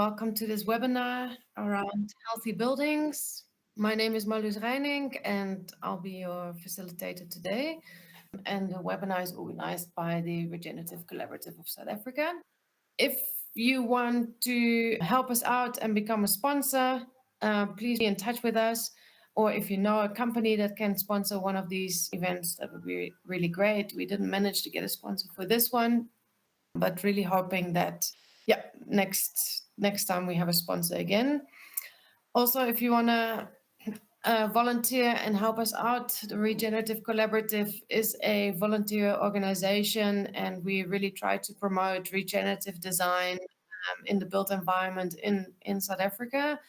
welcome to this webinar around healthy buildings. My name is Marloes Reining and I'll be your facilitator today. And the webinar is organized by the Regenerative Collaborative of South Africa. If you want to help us out and become a sponsor, please be in touch with us. Or if you know a company that can sponsor one of these events, that would be really great. We didn't manage to get a sponsor for this one, but really hoping that, next time we have a sponsor again. Also, if you want to volunteer and help us out, the Regenerative Collaborative is a volunteer organization, and we really try to promote regenerative design in the built environment in South Africa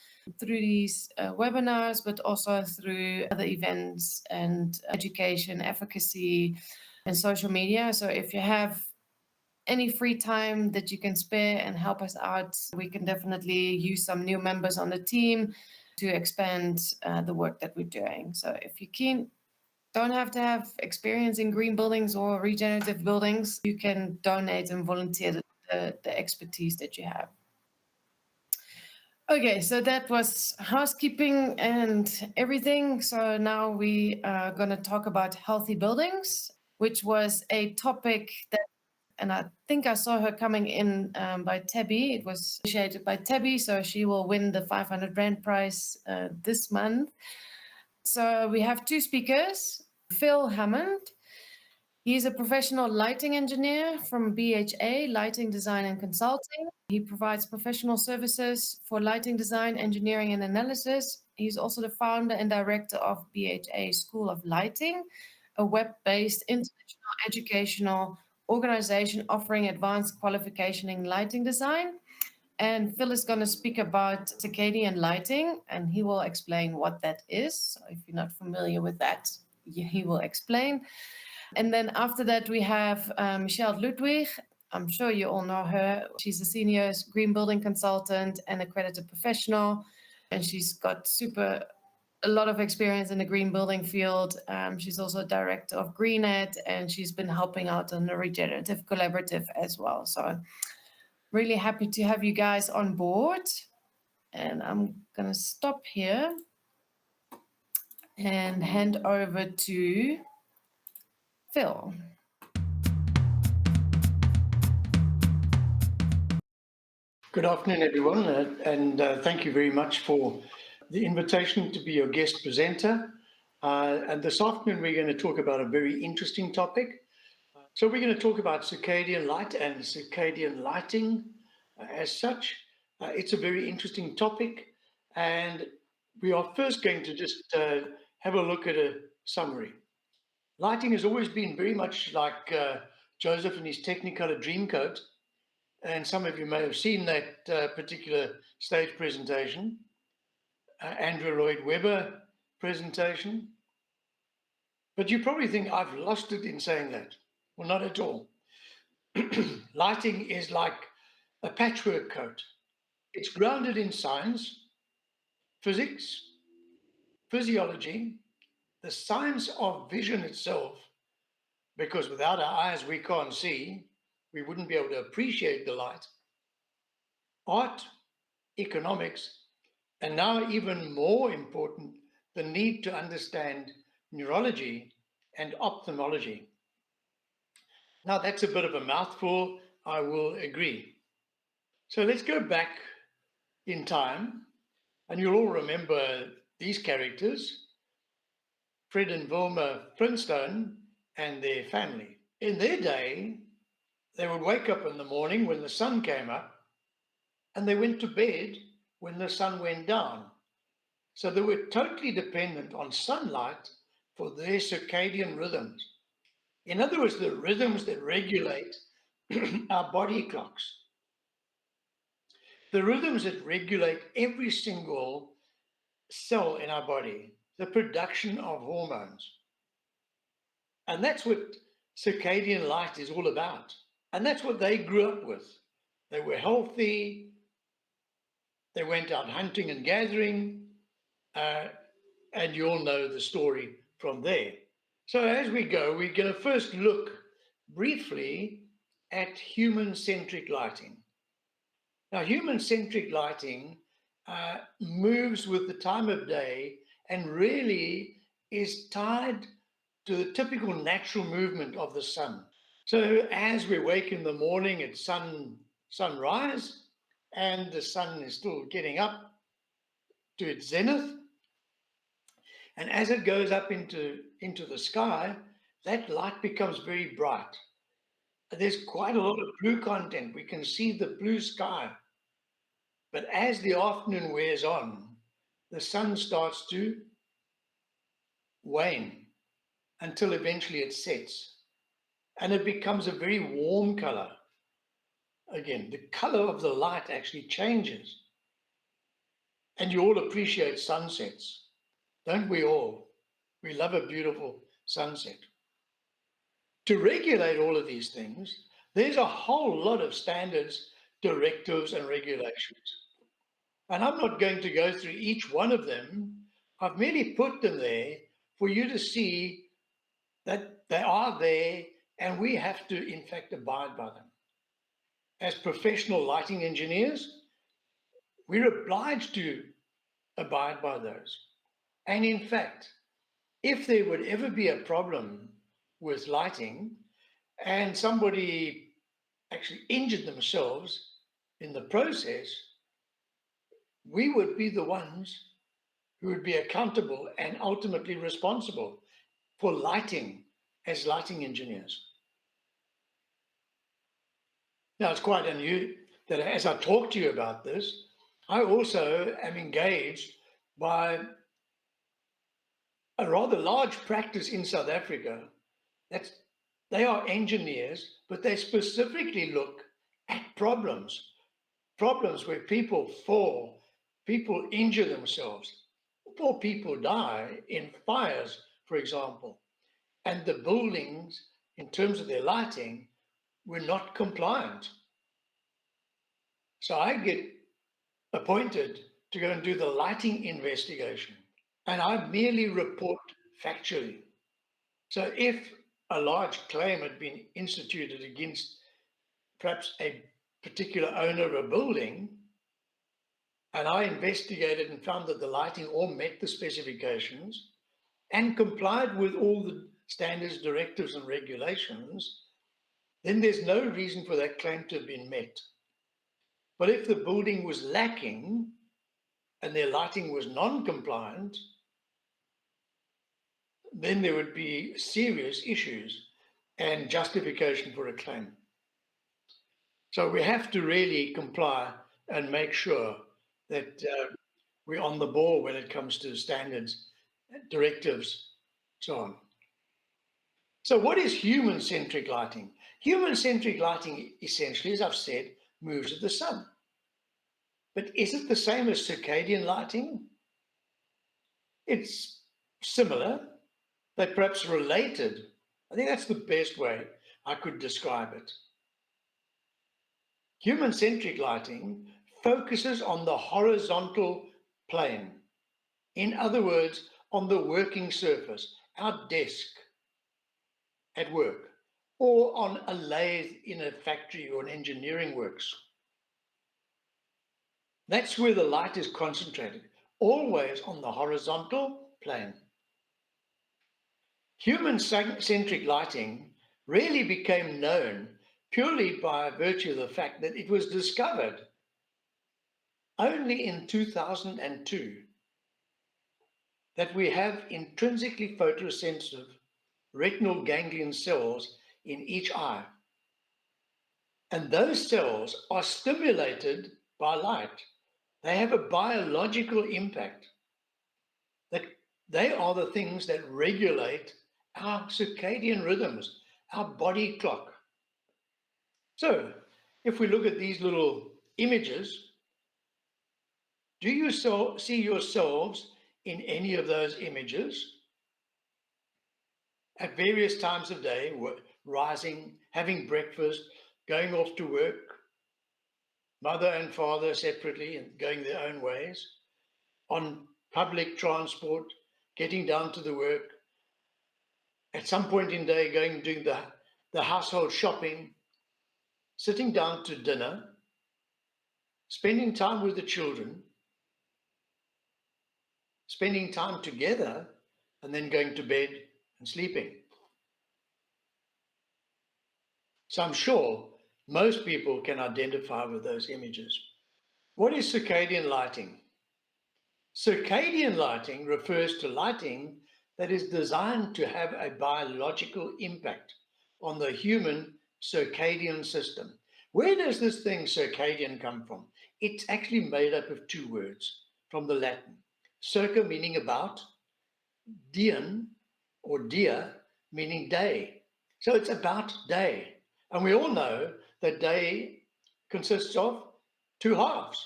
through these webinars, but also through other events and education, advocacy, and social media. So if you have any free time that you can spare and help us out, we can definitely use some new members on the team to expand the work that we're doing. So if you don't have to have experience in green buildings or regenerative buildings, you can donate and volunteer the expertise that you have. Okay, so that was housekeeping and everything. So now we are going to talk about healthy buildings, which was a topic that, and I think I saw her coming in by Tabby. It was initiated by Tabby, so she will win the 500 Rand prize this month. So we have two speakers, Phil Hammond. He's a professional lighting engineer from BHA, Lighting Design and Consulting. He provides professional services for lighting design, engineering, and analysis. He's also the founder and director of BHA School of Lighting, a web-based international educational organization offering advanced qualification in lighting design. And Phil is going to speak about circadian lighting, and he will explain what that is. So if you're not familiar with that, he will explain. And then after that, we have Michelle Ludwig. I'm sure you all know her. She's a senior green building consultant and accredited professional, and she's got a lot of experience in the green building field. She's also a director of Greenet, and she's been helping out on the Regenerative Collaborative as well. So really happy to have you guys on board. And I'm going to stop here and hand over to Phil. Good afternoon, everyone, and thank you very much for the invitation to be your guest presenter. And this afternoon, we're going to talk about a very interesting topic. So we're going to talk about circadian light and circadian lighting as such. It's a very interesting topic, and we are first going to just have a look at a summary. Lighting has always been very much like Joseph and his Technicolor Dreamcoat, and some of you may have seen that particular stage presentation, Andrew Lloyd Webber presentation. But you probably think I've lost it in saying that. Well, not at all. Lighting is like a patchwork coat. It's grounded in science, physics, physiology, the science of vision itself, because without our eyes we can't see, we wouldn't be able to appreciate the light, art, economics, and now even more important, the need to understand neurology and ophthalmology. Now that's a bit of a mouthful, I will agree. So let's go back in time, and you'll all remember these characters, Fred and Wilma Flintstone and their family. In their day, they would wake up in the morning when the sun came up, and they went to bed when the sun went down. So they were totally dependent on sunlight for their circadian rhythms. In other words, the rhythms that regulate our body clocks. The rhythms that regulate every single cell in our body, the production of hormones. And that's what circadian light is all about. And that's what they grew up with. They were healthy. They went out hunting and gathering. And you all know the story from there. So as we go, we're going to first look briefly at human-centric lighting. Now, human-centric lighting moves with the time of day and really is tied to the typical natural movement of the sun. So as we wake in the morning, it's sunrise, and the sun is still getting up to its zenith. And as it goes up into the sky, that light becomes very bright. There's quite a lot of blue content. We can see the blue sky. But as the afternoon wears on, the sun starts to wane until eventually it sets. And it becomes a very warm color. Again, the color of the light actually changes. And you all appreciate sunsets, don't we all? We love a beautiful sunset. To regulate all of these things, there's a whole lot of standards, directives, and regulations. And I'm not going to go through each one of them. I've merely put them there for you to see that they are there and we have to, in fact, abide by them. As professional lighting engineers, we're obliged to abide by those. And in fact, if there would ever be a problem with lighting and somebody actually injured themselves in the process, we would be the ones who would be accountable and ultimately responsible for lighting as lighting engineers. Now, it's quite unusual that as I talk to you about this, I also am engaged by a rather large practice in South Africa. They are engineers, but they specifically look at problems where people fall, people injure themselves, or people die in fires, for example, and the buildings, in terms of their lighting, were not compliant. So I get appointed to go and do the lighting investigation, and I merely report factually. So if a large claim had been instituted against perhaps a particular owner of a building, and I investigated and found that the lighting all met the specifications and complied with all the standards, directives, and regulations, then there's no reason for that claim to have been met. But if the building was lacking and their lighting was non-compliant, then there would be serious issues and justification for a claim. So we have to really comply and make sure that we're on the ball when it comes to standards, directives, so on. So what is human-centric lighting? Human-centric lighting, essentially, as I've said, moves with the sun. But is it the same as circadian lighting? It's similar, but perhaps related. I think that's the best way I could describe it. Human-centric lighting focuses on the horizontal plane. In other words, on the working surface, our desk at work, or on a lathe in a factory or an engineering works. That's where the light is concentrated, always on the horizontal plane. Human-centric lighting really became known purely by virtue of the fact that it was discovered only in 2002 that we have intrinsically photosensitive retinal ganglion cells in each eye. And those cells are stimulated by light. They have a biological impact. That they are the things that regulate our circadian rhythms, our body clock. So if we look at these little images, do you see yourselves in any of those images? At various times of day, rising, having breakfast, going off to work, mother and father separately and going their own ways, on public transport, getting down to the work, at some point in the day doing the household shopping, sitting down to dinner. spending time with the children, spending time together, and then going to bed and sleeping. So I'm sure most people can identify with those images. What is circadian lighting? Circadian lighting refers to lighting that is designed to have a biological impact on the human circadian system. Where does this thing circadian come from? It's actually made up of two words from the Latin. Circa meaning about, dian or dia meaning day. So it's about day. And we all know that day consists of two halves,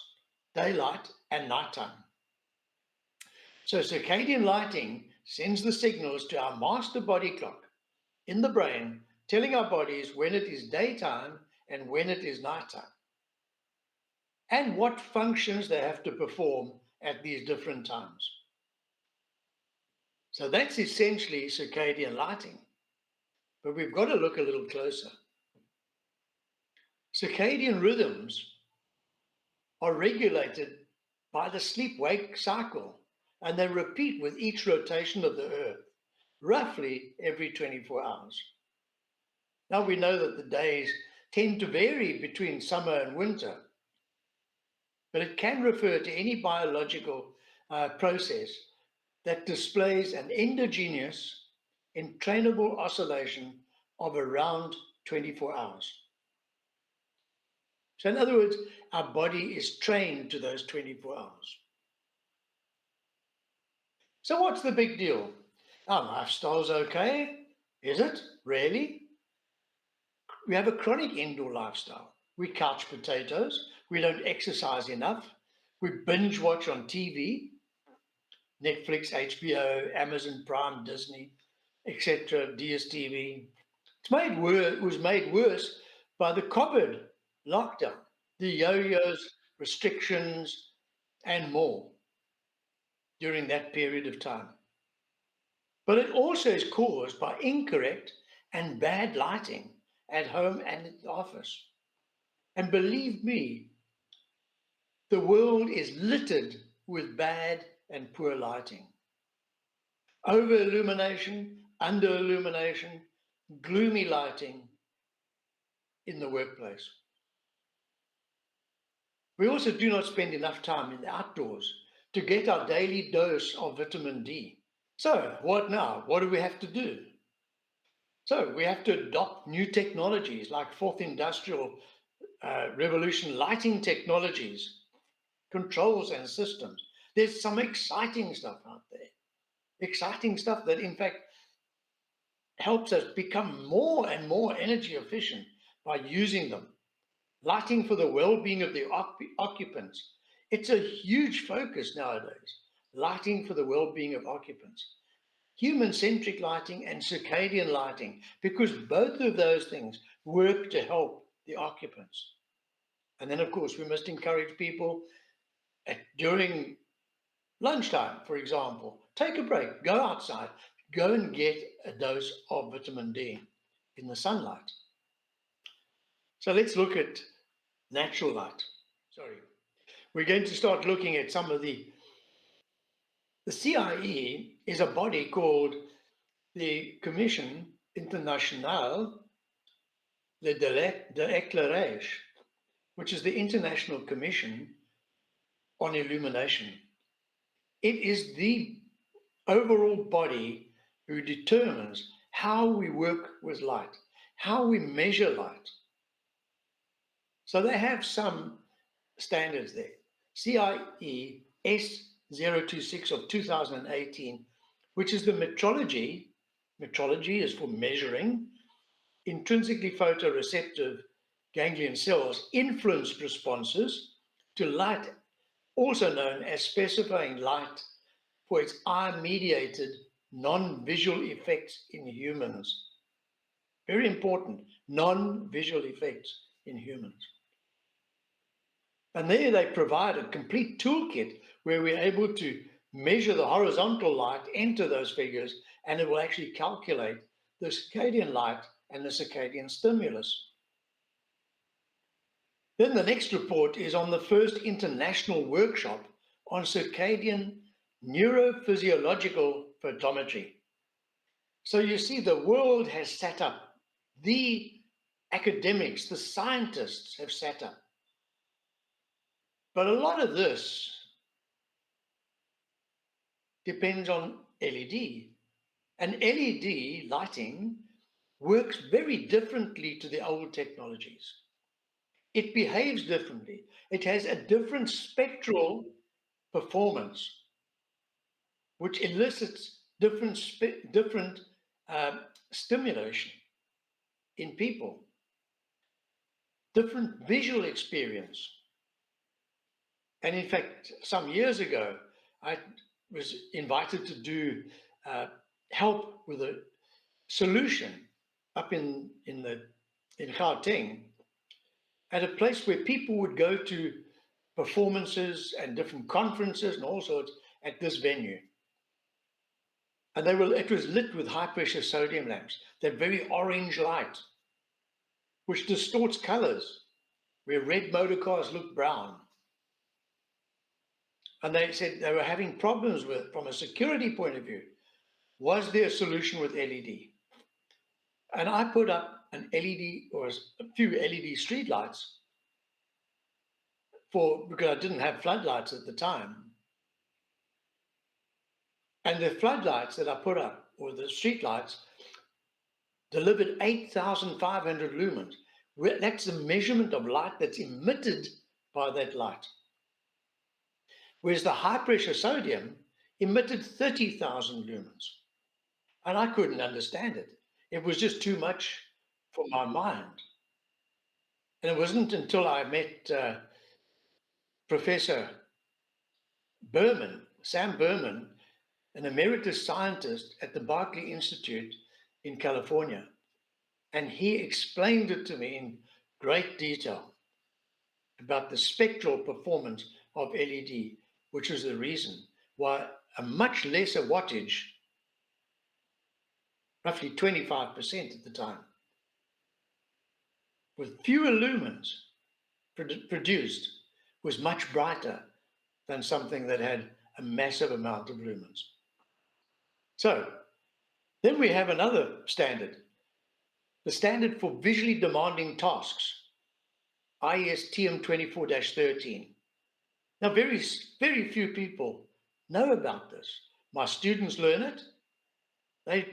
daylight and nighttime. So circadian lighting sends the signals to our master body clock in the brain, telling our bodies when it is daytime and when it is nighttime, and what functions they have to perform at these different times. So that's essentially circadian lighting. But we've got to look a little closer. Circadian rhythms are regulated by the sleep-wake cycle, and they repeat with each rotation of the Earth, roughly every 24 hours. Now we know that the days tend to vary between summer and winter, but it can refer to any biological process that displays an endogenous, entrainable oscillation of around 24 hours. So in other words, our body is trained to those 24 hours. So what's the big deal? Our lifestyle's okay. Is it? Really? We have a chronic indoor lifestyle. We couch potatoes. We don't exercise enough. We binge watch on TV, Netflix, HBO, Amazon Prime, Disney, etc., DSTV. It was made worse by the COVID lockdown, the yo-yos, restrictions, and more during that period of time. But it also is caused by incorrect and bad lighting at home and at the office. And believe me, the world is littered with bad and poor lighting. Over illumination, under illumination, gloomy lighting in the workplace. We also do not spend enough time in the outdoors to get our daily dose of vitamin D. So what now? What do we have to do? So we have to adopt new technologies like fourth industrial revolution lighting technologies, controls and systems. There's some exciting stuff out there. Exciting stuff that in fact helps us become more and more energy efficient by using them. Lighting for the well-being of the occupants. It's a huge focus nowadays. Lighting for the well-being of occupants. Human-centric lighting and circadian lighting, because both of those things work to help the occupants. And then, of course, we must encourage people during lunchtime, for example, take a break, go outside, go and get a dose of vitamin D in the sunlight. So let's look at natural light. We're going to start looking at some of the CIE is a body called the Commission Internationale d'Éclairage, which is the International Commission on Illumination. It is the overall body who determines how we work with light, how we measure light. So they have some standards there. CIE S026 of 2018, which is the metrology is for measuring, intrinsically photoreceptive ganglion cells influenced responses to light, also known as specifying light for its eye-mediated non-visual effects in humans. Very important, non-visual effects in humans. And there they provide a complete toolkit where we're able to measure the horizontal light, enter those figures, and it will actually calculate the circadian light and the circadian stimulus. Then the next report is on the first international workshop on circadian neurophysiological photometry. So you see, the world has sat up. The academics, the scientists have sat up. But a lot of this depends on LED. And LED lighting works very differently to the old technologies. It behaves differently. It has a different spectral performance, which elicits different stimulation in people, different visual experience. And in fact, some years ago, I was invited to do help with a solution up in Gauteng, at a place where people would go to performances and different conferences and all sorts at this venue. And it was lit with high pressure sodium lamps, that very orange light, which distorts colors, where red motor cars look brown. And they said they were having problems with, from a security point of view, was there a solution with LED? And I put up an LED or a few LED streetlights because I didn't have floodlights at the time. And the floodlights that I put up, or the streetlights, delivered 8,500 lumens. That's the measurement of light that's emitted by that light. Whereas the high pressure sodium emitted 30,000 lumens. And I couldn't understand it. It was just too much for my mind. And it wasn't until I met Professor Berman, Sam Berman, an emeritus scientist at the Berkeley Institute in California. And he explained it to me in great detail about the spectral performance of LED, which is the reason why a much lesser wattage, roughly 25% at the time, with fewer lumens produced, was much brighter than something that had a massive amount of lumens. So then we have another standard, the standard for visually demanding tasks, ISTM 24-13. Now, very few people know about this. My students learn it.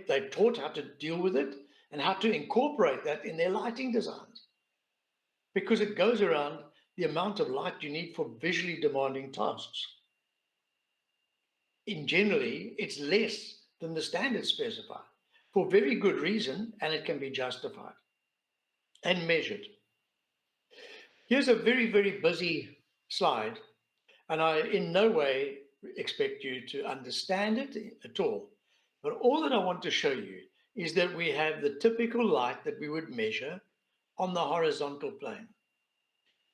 They're taught how to deal with it and how to incorporate that in their lighting designs, because it goes around the amount of light you need for visually demanding tasks. In generally, it's less than the standard specified for very good reason, and it can be justified and measured. Here's a very, very busy slide, and I in no way expect you to understand it at all. But all that I want to show you is that we have the typical light that we would measure on the horizontal plane.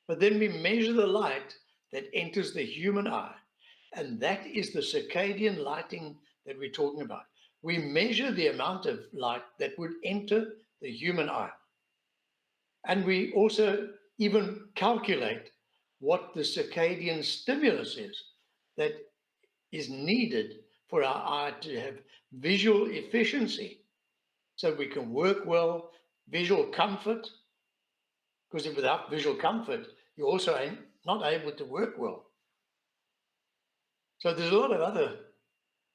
But then we measure the light that enters the human eye, and that is the circadian lighting that we're talking about. We measure the amount of light that would enter the human eye. And we also even calculate what the circadian stimulus is that is needed for our eye to have visual efficiency, so we can work well, visual comfort, because without visual comfort, you also ain't not able to work well. So there's a lot of other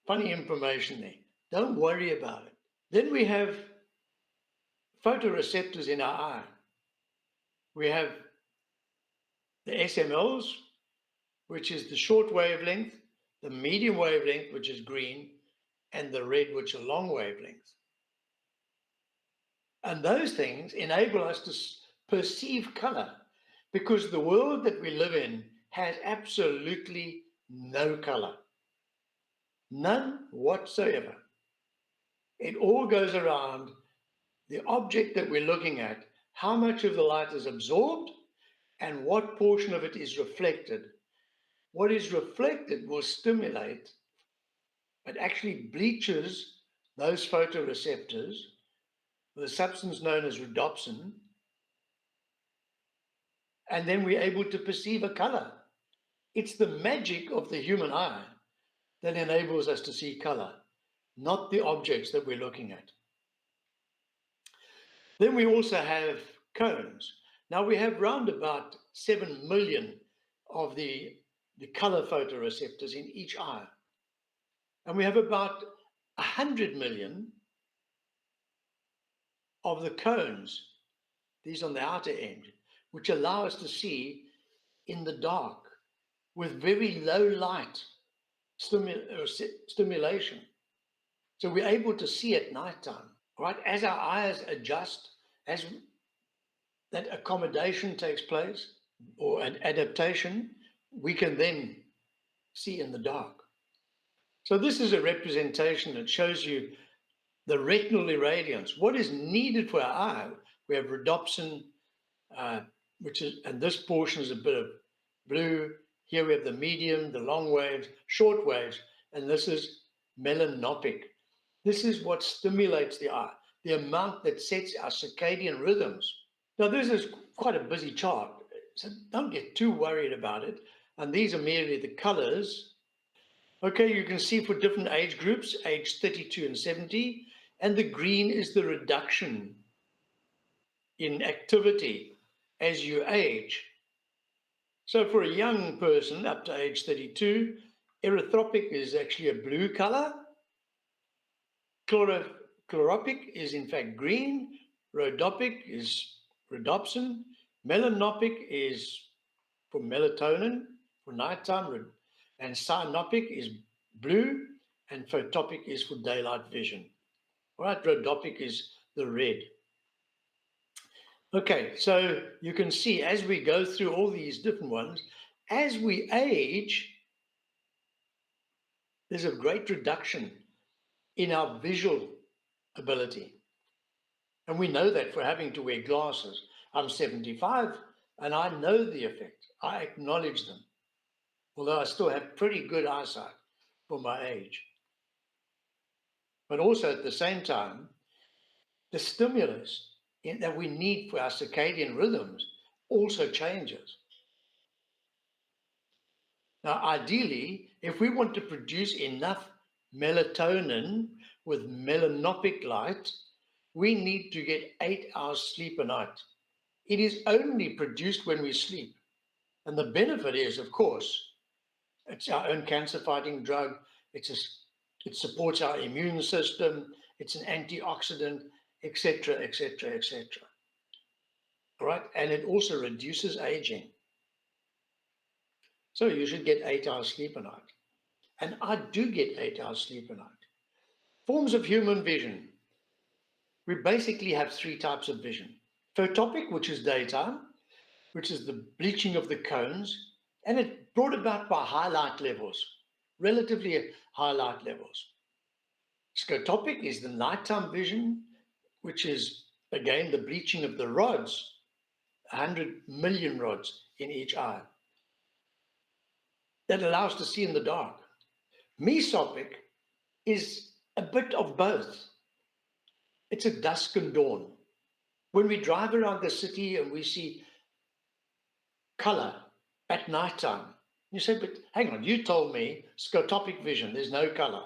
funny information there. Don't worry about it. Then we have photoreceptors in our eye. We have the SMLs, which is the short wavelength, the medium wavelength, which is green, and the red, which are long wavelengths. And those things enable us to perceive color, because the world that we live in has absolutely no color. None whatsoever. It all goes around the object that we're looking at, how much of the light is absorbed and what portion of it is reflected. What is reflected will stimulate, but actually bleaches those photoreceptors with a substance known as rhodopsin. and then we're able to perceive a color. It's the magic of the human eye that enables us to see color, not the objects that we're looking at. Then we also have cones. Now we have round about 7 million of the color photoreceptors in each eye. And we have about 100 million of the cones, these on the outer end, which allow us to see in the dark with very low light stimulation. So we're able to see at nighttime, right? As our eyes adjust, as that accommodation takes place or an adaptation, we can then see in the dark. So this is a representation that shows you the retinal irradiance, what is needed for our eye. We have rhodopsin, which is, and this portion is a bit of blue. Here we have the medium, the long waves, short waves, and this is melanopic. This is what stimulates the eye, the amount that sets our circadian rhythms. Now, this is quite a busy chart, so don't get too worried about it. And these are merely the colors. Okay, you can see for different age groups, age 32 and 70, and the green is the reduction in activity as you age. So for a young person up to age 32, erythropic is actually a blue color. Chloropic is in fact green. Rhodopic is rhodopsin. Melanopic is for melatonin, for nighttime. And cyanopic is blue. And photopic is for daylight vision. All right, rhodopic is the red. Okay, so you can see as we go through all these different ones, as we age, there's a great reduction in our visual ability. And we know that for having to wear glasses. I'm 75 and I know the effect. I acknowledge them, although I still have pretty good eyesight for my age. But also at the same time, the stimulus that we need for our circadian rhythms also changes. Now, ideally, if we want to produce enough melatonin with melanopic light, we need to get 8 hours sleep a night. It is only produced when we sleep. And the benefit is, of course, it's our own cancer-fighting drug. It supports our immune system. It's an antioxidant, etc., etc., etc. All right, and it also reduces aging. So you should get 8 hours sleep a night. And I do get 8 hours sleep a night. Forms of human vision. We basically have 3 types of vision. Photopic, which is daytime, which is the bleaching of the cones, and it's brought about by highlight levels, relatively high light levels. Scotopic is the nighttime vision, which is, again, the bleaching of the rods, 100 million rods in each eye. That allows to see in the dark. Mesopic is a bit of both. It's a dusk and dawn. When we drive around the city and we see color at nighttime, you say, but hang on, you told me scotopic vision, there's no color.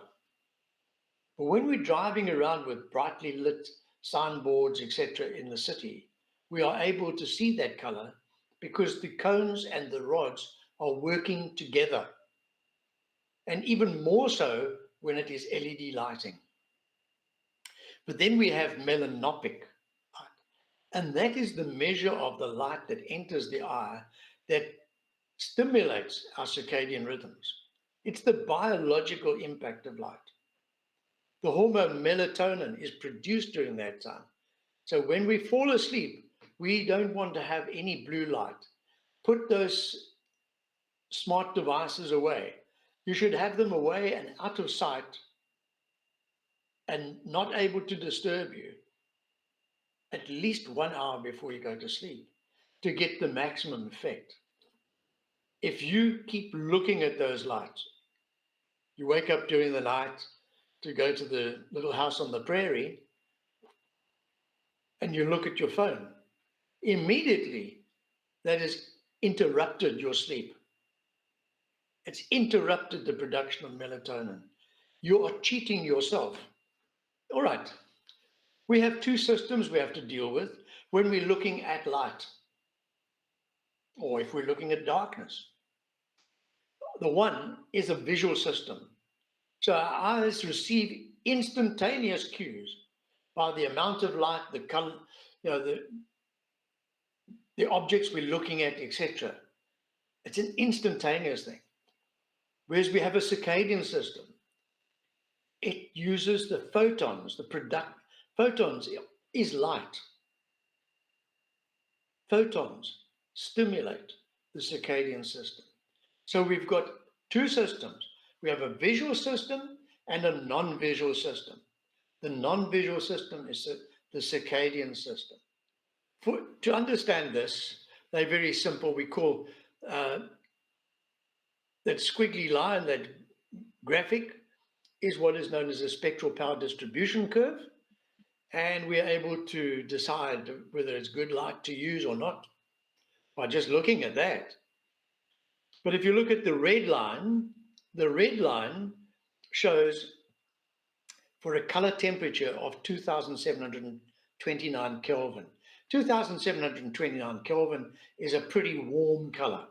But when we're driving around with brightly lit signboards, etc., in the city, we are able to see that color because the cones and the rods are working together. And even more so when it is LED lighting. But then we have melanopic light. And that is the measure of the light that enters the eye that stimulates our circadian rhythms. It's the biological impact of light. The hormone melatonin is produced during that time. So when we fall asleep, we don't want to have any blue light. Put those smart devices away. You should have them away and out of sight and not able to disturb you at least 1 hour before you go to sleep to get the maximum effect. If you keep looking at those lights, you wake up during the night to go to the little house on the prairie and you look at your phone, immediately that is interrupted your sleep. It's interrupted the production of melatonin. You are cheating yourself. All right. We have two systems we have to deal with when we're looking at light, or if we're looking at darkness. The one is a visual system. So our eyes receive instantaneous cues by the amount of light, the color, the objects we're looking at, etc. It's an instantaneous thing. Whereas we have a circadian system, it uses the photons. Photons is light. Photons stimulate the circadian system. So we've got two systems. We have a visual system and a non-visual system. The non-visual system is the circadian system. To understand this, they're very simple. We call that squiggly line, that graphic, is what is known as a spectral power distribution curve. And we are able to decide whether it's good light to use or not by just looking at that. But if you look at the red line shows for a color temperature of 2,729 Kelvin. 2,729 Kelvin is a pretty warm color,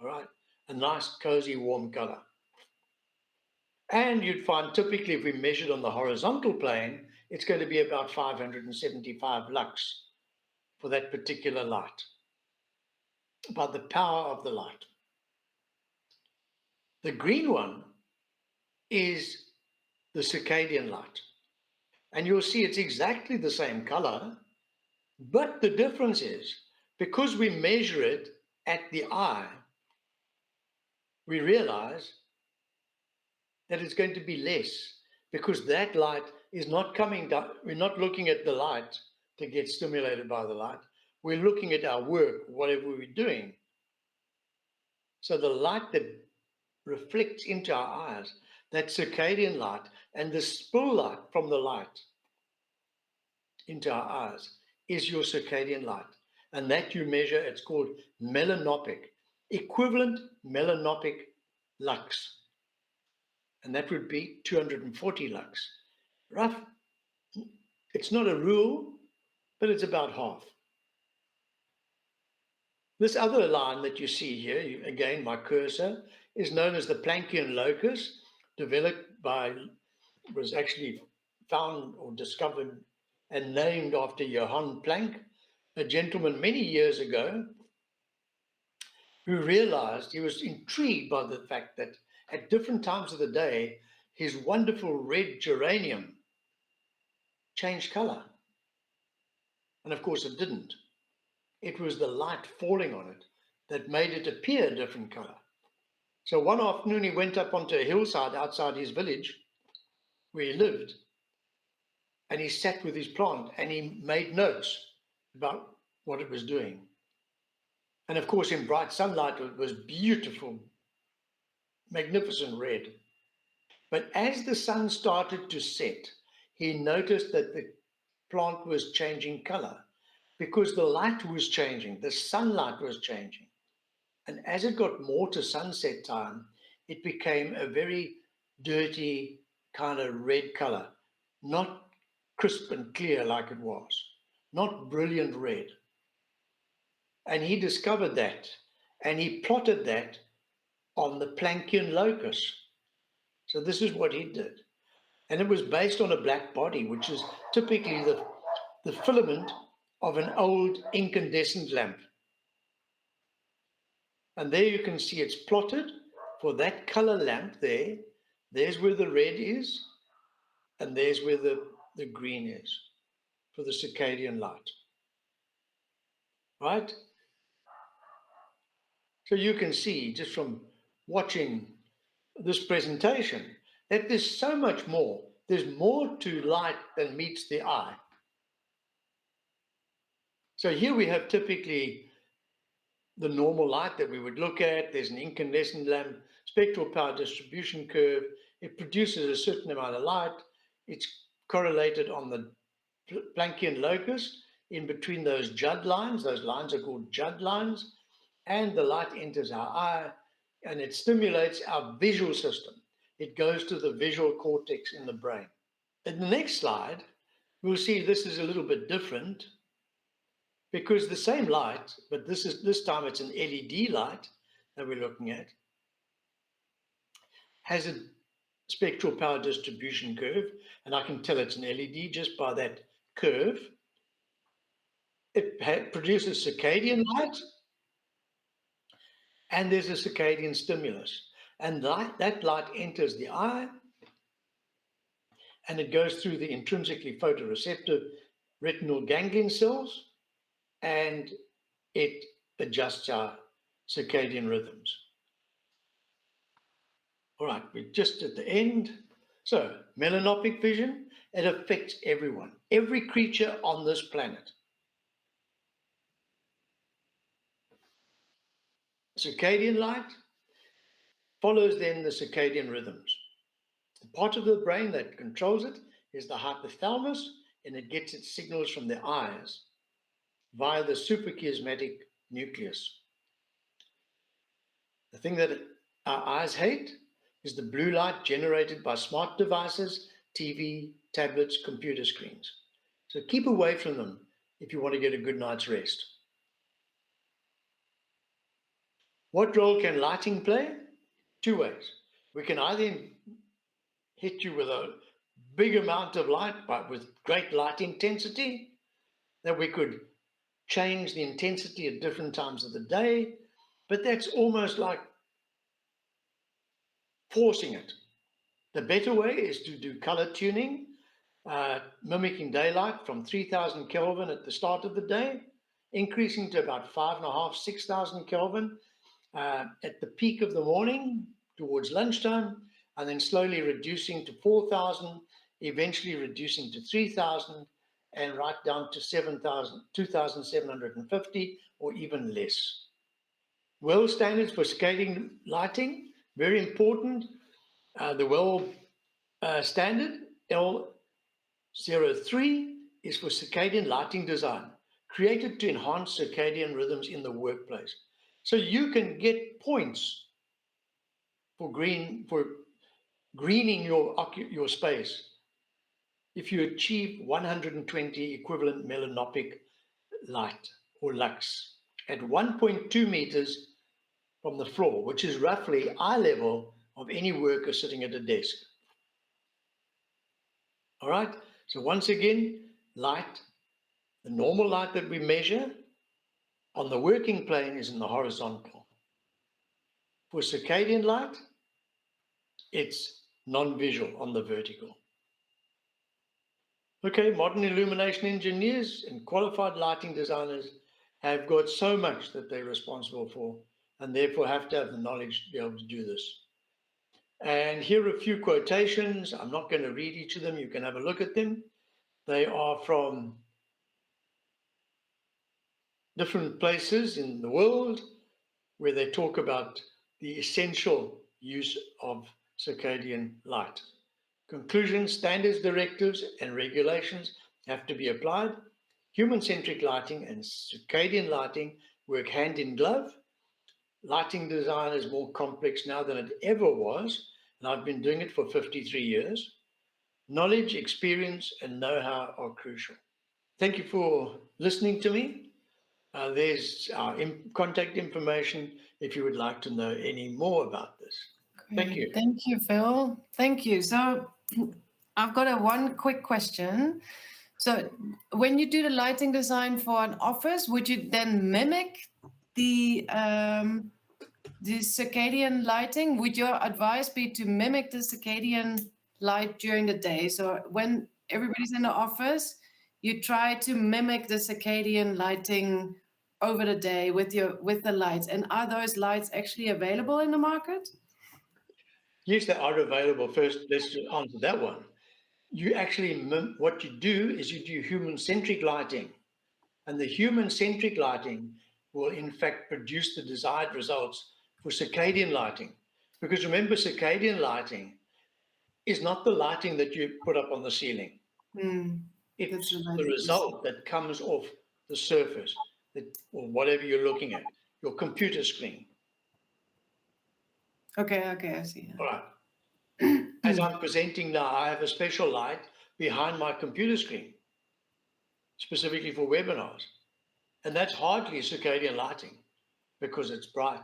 all right? A nice, cozy, warm color. And you'd find typically if we measured on the horizontal plane, it's going to be about 575 lux for that particular light, by the power of the light. The green one is the circadian light. And you'll see it's exactly the same color, but the difference is because we measure it at the eye, we realize that it's going to be less because that light is not coming down. We're not looking at the light to get stimulated by the light. We're looking at our work, whatever we're doing. So the light that reflects into our eyes, that circadian light, and the spill light from the light into our eyes is your circadian light. And that you measure, it's called melanopic, equivalent melanopic lux. And that would be 240 lux. Rough. It's not a rule, but it's about half. This other line that you see here, again, my cursor, is known as the Planckian locus, was actually found or discovered and named after Johann Planck, a gentleman many years ago who realized, he was intrigued by the fact that at different times of the day, his wonderful red geranium changed color. And of course it didn't. It was the light falling on it that made it appear a different color. So one afternoon he went up onto a hillside outside his village where he lived, and he sat with his plant and he made notes about what it was doing. And of course in bright sunlight it was beautiful, magnificent red. But as the sun started to set, he noticed that the plant was changing color because the light was changing, the sunlight was changing. And as it got more to sunset time, it became a very dirty kind of red color, not crisp and clear like it was, not brilliant red. And he discovered that, and he plotted that on the Planckian locus. So this is what he did. And it was based on a black body, which is typically the filament of an old incandescent lamp. And there you can see it's plotted for that color lamp there. There's where the red is, and there's where the green is for the circadian light. Right? So you can see just from watching this presentation that there's so much more. There's more to light than meets the eye. So here we have typically the normal light that we would look at. There's an incandescent lamp, spectral power distribution curve. It produces a certain amount of light. It's correlated on the Planckian locus in between those Judd lines. Those lines are called Judd lines. and the light enters our eye and it stimulates our visual system. It goes to the visual cortex in the brain. In the next slide, we'll see this is a little bit different because the same light, but this time it's an LED light that we're looking at, has a spectral power distribution curve, and I can tell it's an LED just by that curve. It produces circadian light, and there's a circadian stimulus. And that light enters the eye, and it goes through the intrinsically photoreceptive retinal ganglion cells, and it adjusts our circadian rhythms. All right, we're just at the end. So, melanopic vision, it affects everyone, every creature on this planet. Circadian light follows then the circadian rhythms. The part of the brain that controls it is the hypothalamus, and it gets its signals from the eyes via the suprachiasmatic nucleus. The thing that our eyes hate is the blue light generated by smart devices, TV, tablets, computer screens. So keep away from them if you want to get a good night's rest. What role can lighting play? Two ways. We can either hit you with a big amount of light, but with great light intensity, that we could change the intensity at different times of the day, but that's almost like forcing it. The better way is to do color tuning, mimicking daylight from 3000 Kelvin at the start of the day, increasing to about 5,500, 6,000 Kelvin at the peak of the morning towards lunchtime, and then slowly reducing to 4,000, eventually reducing to 3,000, and right down to 7,000, 2,750, or even less. World standards for circadian lighting, very important. The world standard, L03, is for circadian lighting design, created to enhance circadian rhythms in the workplace. So you can get points for greening your space if you achieve 120 equivalent melanopic light or lux at 1.2 meters from the floor, which is roughly eye level of any worker sitting at a desk. All right, so once again, light, the normal light that we measure on the working plane is in the horizontal. For circadian light, it's non-visual on the vertical. Okay, modern illumination engineers and qualified lighting designers have got so much that they're responsible for, and therefore have to have the knowledge to be able to do this. And here are a few quotations. I'm not going to read each of them. You can have a look at them. They are from different places in the world where they talk about the essential use of circadian light. Conclusion: standards, directives, and regulations have to be applied. Human-centric lighting and circadian lighting work hand in glove. Lighting design is more complex now than it ever was, and I've been doing it for 53 years. Knowledge, experience, and know-how are crucial. Thank you for listening to me. There's our contact information if you would like to know any more about this. Thank you. Thank you, Phil. Thank you. So I've got one quick question. So when you do the lighting design for an office, would you then mimic the circadian lighting? Would your advice be to mimic the circadian light during the day? So when everybody's in the office, you try to mimic the circadian lighting over the day with the lights. And are those lights actually available in the market? Yes, they are available. First, let's answer that one. You actually, what you do is you do human-centric lighting, and the human-centric lighting will in fact produce the desired results for circadian lighting. Because remember, circadian lighting is not the lighting that you put up on the ceiling. It's the result that comes off the surface, or whatever you're looking at. your computer screen. Okay, I see. All right. As I'm presenting now, I have a special light behind my computer screen, specifically for webinars. And that's hardly circadian lighting because it's bright.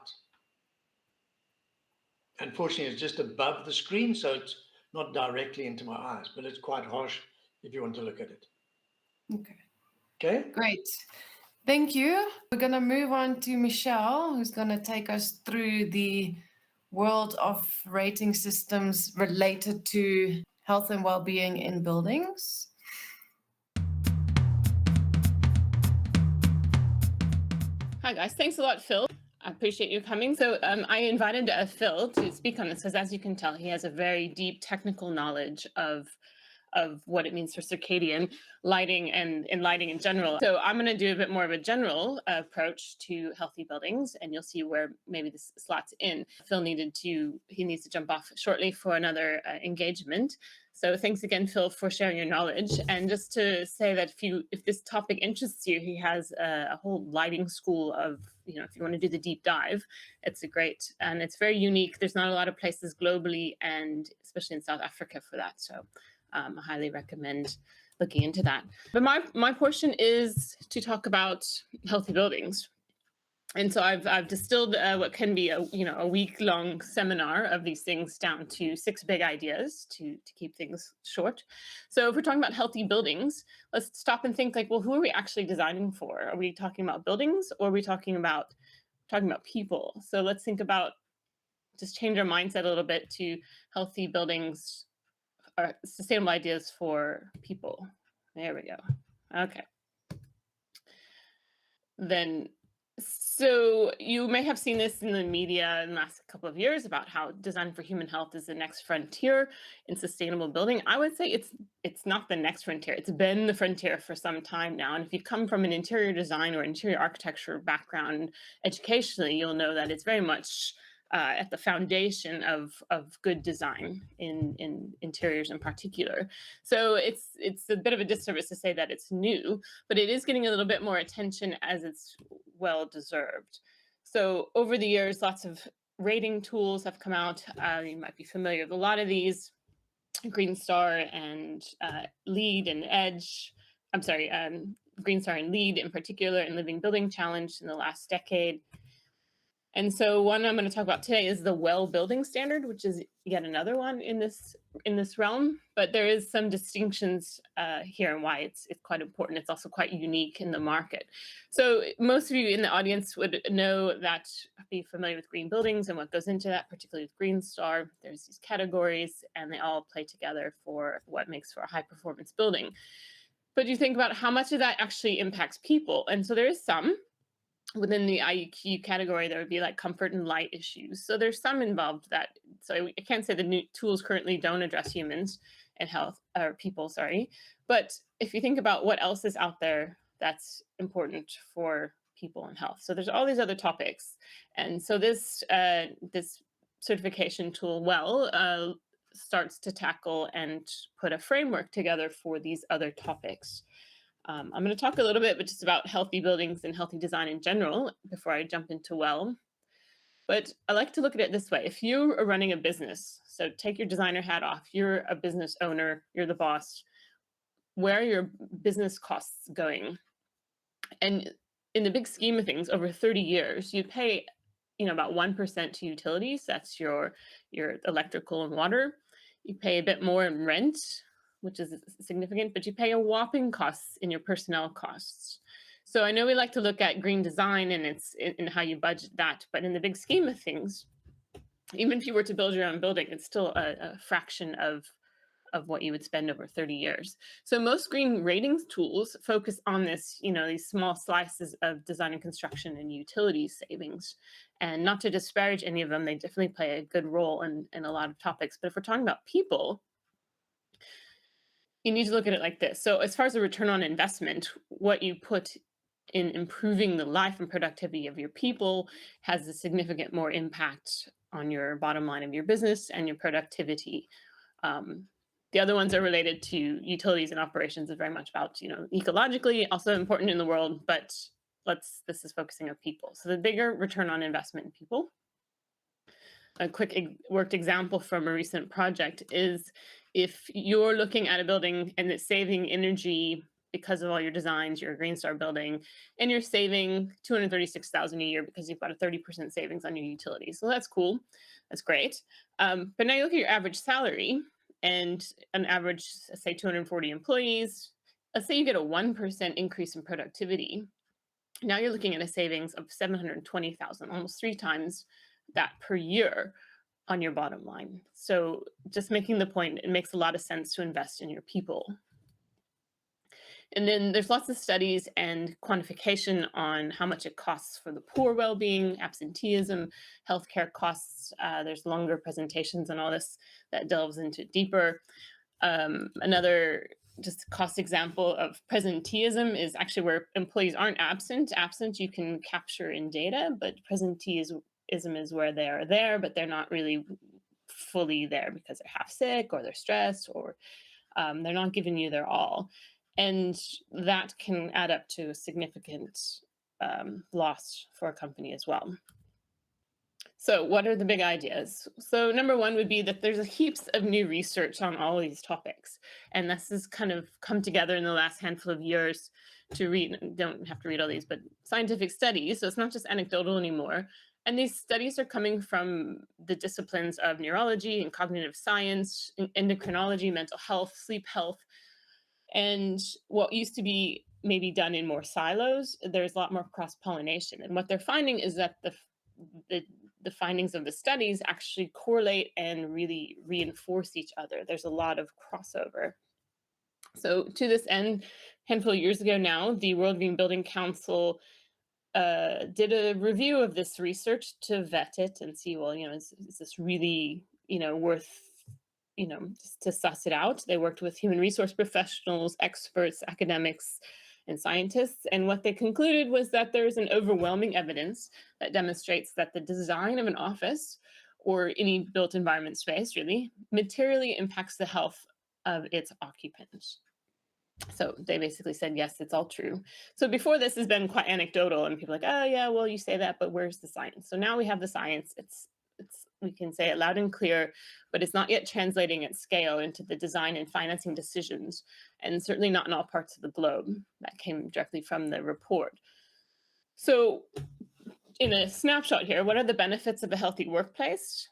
Unfortunately, it's just above the screen, so it's not directly into my eyes, but it's quite harsh if you want to look at it. Okay. Okay? Great. Thank you. We're going to move on to Michelle, who's going to take us through the world of rating systems related to health and well-being in buildings. Hi guys, thanks a lot, Phil. I appreciate you coming. So I invited Phil to speak on this because, as you can tell, he has a very deep technical knowledge of what it means for circadian lighting and in lighting in general. So I'm going to do a bit more of a general approach to healthy buildings, and you'll see where maybe this slots in. Phil needs to jump off shortly for another engagement. So thanks again, Phil, for sharing your knowledge. And just to say that if this topic interests you, he has a whole lighting school of, if you want to do the deep dive, it's and it's very unique. There's not a lot of places globally, and especially in South Africa for that. So I highly recommend looking into that. But my portion is to talk about healthy buildings. And so I've distilled what can be a week-long seminar of these things down to 6 big ideas to keep things short. So if we're talking about healthy buildings, let's stop and think like, well, who are we actually designing for? Are we talking about buildings, or are we talking about people? So let's think about, just change our mindset a little bit to healthy buildings are sustainable ideas for people. There we go. Okay. Then, so you may have seen this in the media in the last couple of years about how design for human health is the next frontier in sustainable building. I would say it's not the next frontier. It's been the frontier for some time now. And if you come from an interior design or interior architecture background educationally, you'll know that it's very much at the foundation of good design in interiors in particular. So it's a bit of a disservice to say that it's new, but it is getting a little bit more attention, as it's well deserved. So over the years, lots of rating tools have come out. You might be familiar with a lot of these: Green Star and LEED and Edge. I'm sorry, Green Star and LEED in particular, and Living Building Challenge in the last decade. And so one I'm going to talk about today is the WELL Building Standard, which is yet another one in this realm. But there is some distinctions here and why it's quite important. It's also quite unique in the market. So most of you in the audience would be familiar with green buildings and what goes into that, particularly with Green Star. There's these categories, and they all play together for what makes for a high performance building. But you think about how much of that actually impacts people. And so there is some. Within the IEQ category, there would be like comfort and light issues. So there's some involved that, so I can't say the new tools currently don't address humans and health, or people, sorry. But if you think about what else is out there that's important for people and health. So there's all these other topics. And so this certification tool, WELL, starts to tackle and put a framework together for these other topics. I'm going to talk a little bit just about healthy buildings and healthy design in general before I jump into WELL. But I like to look at it this way. If you are running a business, so take your designer hat off, you're a business owner, you're the boss, where are your business costs going? And in the big scheme of things, over 30 years, you pay about 1% to utilities. That's your electrical and water. You pay a bit more in rent, which is significant, but you pay a whopping costs in your personnel costs. So I know we like to look at green design and it's in how you budget that, but in the big scheme of things, even if you were to build your own building, it's still a fraction of what you would spend over 30 years. So most green ratings tools focus on this, these small slices of design and construction and utility savings. And not to disparage any of them, they definitely play a good role in a lot of topics. But if we're talking about people, you need to look at it like this. So as far as the return on investment, what you put in improving the life and productivity of your people has a significant more impact on your bottom line of your business and your productivity. The other ones are related to utilities and operations, are very much about, ecologically, also important in the world, but this is focusing on people. So the bigger return on investment in people. A quick worked example from a recent project is if you're looking at a building and it's saving energy because of all your designs, you're a Green Star building, and you're saving $236,000 a year because you've got a 30% savings on your utilities. So that's cool. That's great. But now you look at your average salary and an average, say 240 employees. Let's say you get a 1% increase in productivity. Now you're looking at a savings of $720,000, almost 3 times that per year on your bottom line. So just making the point, it makes a lot of sense to invest in your people. And then there's lots of studies and quantification on how much it costs for the poor well-being, absenteeism, healthcare costs. There's longer presentations on all this that delves into it deeper. Another just cost example of presenteeism is actually where employees aren't absent. Absent you can capture in data, but presenteeism is where they are there, but they're not really fully there because they're half sick or they're stressed or they're not giving you their all. And that can add up to a significant loss for a company as well. So what are the big ideas? So number one would be that there's heaps of new research on all of these topics. And this has kind of come together in the last handful of years to read, don't have to read all these, but scientific studies. So it's not just anecdotal anymore. And these studies are coming from the disciplines of neurology and cognitive science, endocrinology, mental health, sleep health. And what used to be maybe done in more silos, there's a lot more cross-pollination. And what they're finding is that the findings of the studies actually correlate and really reinforce each other. There's a lot of crossover. So to this end, a handful of years ago now, the World Green Building Council did a review of this research to vet it and see, well, is this really, worth, just to suss it out. They worked with human resource professionals, experts, academics, and scientists. And what they concluded was that there's an overwhelming evidence that demonstrates that the design of an office or any built environment space really materially impacts the health of its occupants. So they basically said, yes, it's all true. So before this has been quite anecdotal and people are like, oh yeah, well, you say that, but where's the science? So now we have the science. We can say it loud and clear, but it's not yet translating at scale into the design and financing decisions, and certainly not in all parts of the globe. That came directly from the report. So in a snapshot here, what are the benefits of a healthy workplace?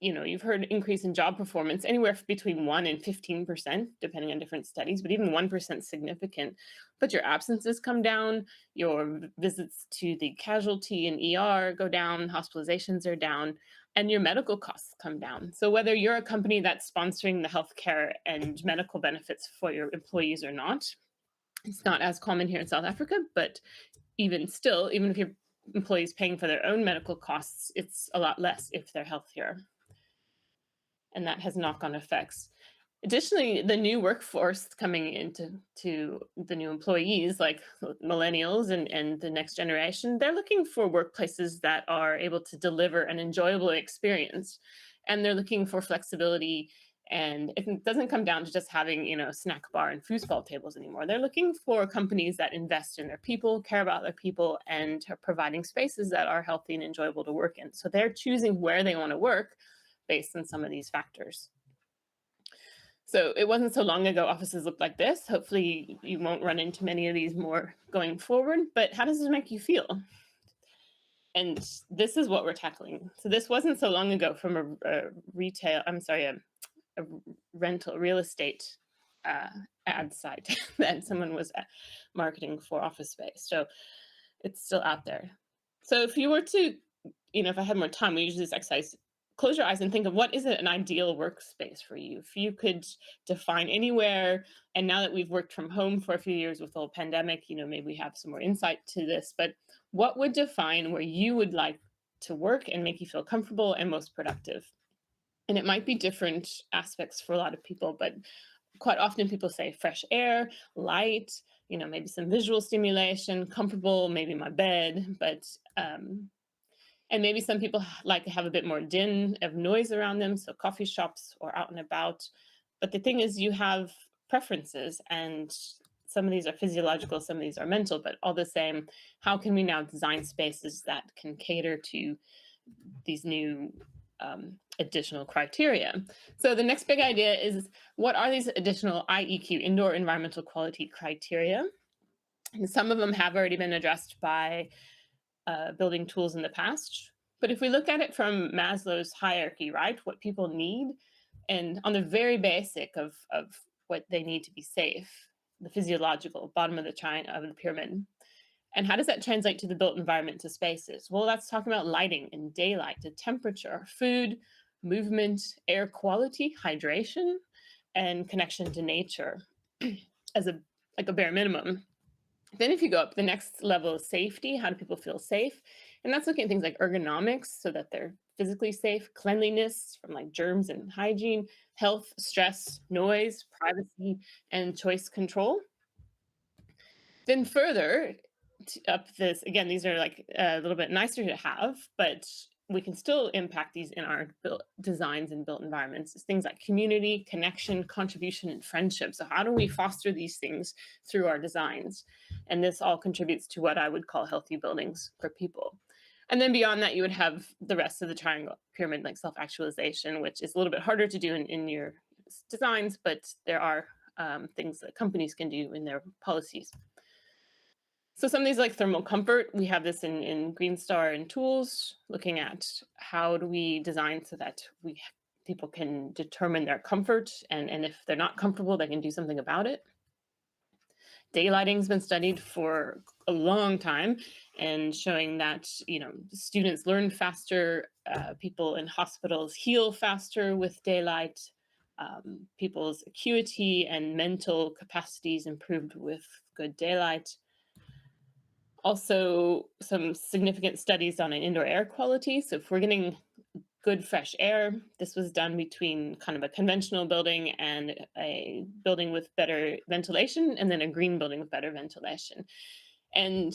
You've heard increase in job performance anywhere between 1 and 15%, depending on different studies, but even 1% is significant. But your absences come down, your visits to the casualty and ER go down, hospitalizations are down, and your medical costs come down. So whether you're a company that's sponsoring the healthcare and medical benefits for your employees or not, it's not as common here in South Africa, but even still, even if your employees paying for their own medical costs, it's a lot less if they're healthier. And that has knock-on effects. Additionally, the new workforce coming into the new employees, like millennials and the next generation, they're looking for workplaces that are able to deliver an enjoyable experience. And they're looking for flexibility. And it doesn't come down to just having, snack bar and foosball tables anymore. They're looking for companies that invest in their people, care about their people, and are providing spaces that are healthy and enjoyable to work in. So they're choosing where they want to work based on some of these factors. So it wasn't so long ago offices looked like this. Hopefully you won't run into many of these more going forward, but how does this make you feel? And this is what we're tackling. So this wasn't so long ago from a rental real estate ad site that someone was marketing for office space. So it's still out there. So if you were to, if I had more time, we usually do this exercise. Close your eyes and think of what is an ideal workspace for you. If you could define anywhere, and now that we've worked from home for a few years with the whole pandemic, maybe we have some more insight to this, but what would define where you would like to work and make you feel comfortable and most productive? And it might be different aspects for a lot of people, but quite often people say fresh air, light, maybe some visual stimulation, comfortable, maybe my bed, but and maybe some people like to have a bit more din of noise around them, so coffee shops or out and about. But the thing is, you have preferences, and some of these are physiological, some of these are mental, but all the same, how can we now design spaces that can cater to these new additional criteria? So the next big idea is, what are these additional IEQ, indoor environmental quality criteria? And some of them have already been addressed by building tools in the past. But if we look at it from Maslow's hierarchy, right, what people need, and on the very basic of what they need to be safe, the physiological, bottom of the pyramid. And how does that translate to the built environment, to spaces? Well, that's talking about lighting and daylight, the temperature, food, movement, air quality, hydration, and connection to nature as a bare minimum. Then if you go up, the next level is safety. How do people feel safe? And that's looking at things like ergonomics, so that they're physically safe, cleanliness from like germs and hygiene, health, stress, noise, privacy, and choice control. Then further up this, again, these are like a little bit nicer to have, but we can still impact these in our built designs and built environments. It's things like community, connection, contribution, and friendship. So how do we foster these things through our designs? And this all contributes to what I would call healthy buildings for people. And then beyond that, you would have the rest of the triangle pyramid, like self-actualization, which is a little bit harder to do in your designs, but there are things that companies can do in their policies. So some of these, like thermal comfort, we have this in Green Star and tools, looking at how do we design so that people can determine their comfort, and if they're not comfortable, they can do something about it. Daylighting has been studied for a long time, and showing that students learn faster, people in hospitals heal faster with daylight, people's acuity and mental capacities improved with good daylight. Also, some significant studies on an indoor air quality. So if we're getting good fresh air, this was done between kind of a conventional building and a building with better ventilation, and then a green building with better ventilation. And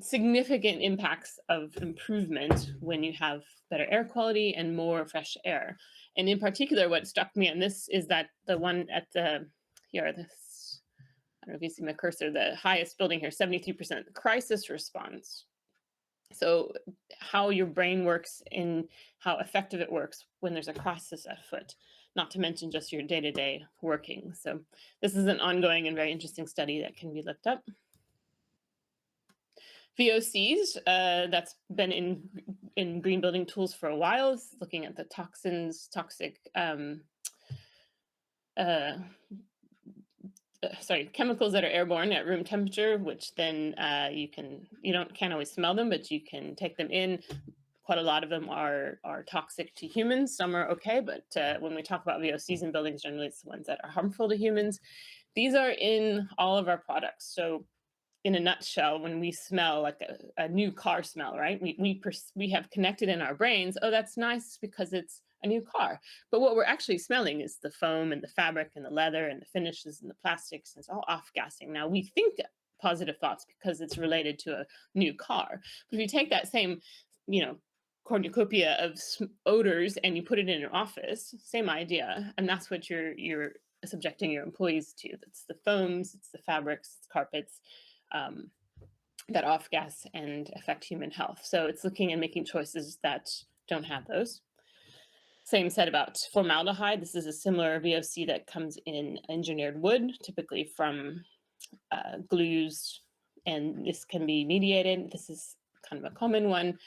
significant impacts of improvement when you have better air quality and more fresh air. And in particular, what struck me on this is that the one at this, I don't know if you see my cursor, the highest building here, 73% crisis response. So how your brain works and how effective it works when there's a crisis afoot, not to mention just your day-to-day working. So this is an ongoing and very interesting study that can be looked up. VOCs, that's been in green building tools for a while, looking at the toxic chemicals that are airborne at room temperature, which then can't always smell them, but you can take them in. Quite a lot of them are toxic to humans. Some are okay, but when we talk about VOCs in buildings, generally it's the ones that are harmful to humans. These are in all of our products. So in a nutshell, when we smell like a new car smell, right? We have connected in our brains, oh, that's nice because it's a new car. But what we're actually smelling is the foam and the fabric and the leather and the finishes and the plastics. And it's all off-gassing. Now, we think positive thoughts because it's related to a new car. But if you take that same, cornucopia of odors and you put it in your office, same idea. And that's what you're subjecting your employees to. That's the foams, it's the fabrics, it's carpets, that off-gas and affect human health. So it's looking and making choices that don't have those. Same said about formaldehyde. This is a similar VOC that comes in engineered wood, typically from glues, and this can be mediated. This is kind of a common one.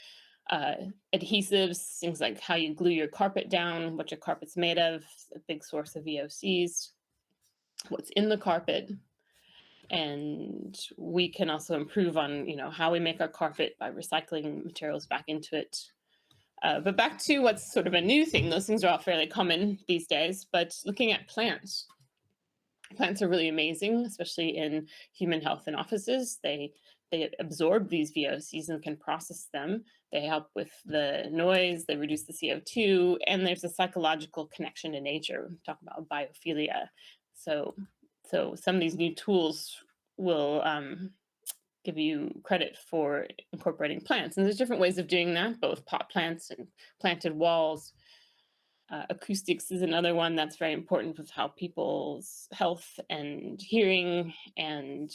Adhesives, things like how you glue your carpet down, what your carpet's made of, a big source of VOCs, what's in the carpet. And we can also improve on, how we make our carpet by recycling materials back into it. But back to what's sort of a new thing, those things are all fairly common these days, but looking at plants. Plants are really amazing, especially in human health and offices. They absorb these VOCs and can process them. They help with the noise, they reduce the CO2, and there's a psychological connection to nature. We talk about biophilia. So some of these new tools will give you credit for incorporating plants. And there's different ways of doing that, both pot plants and planted walls. Acoustics is another one that's very important with how people's health and hearing and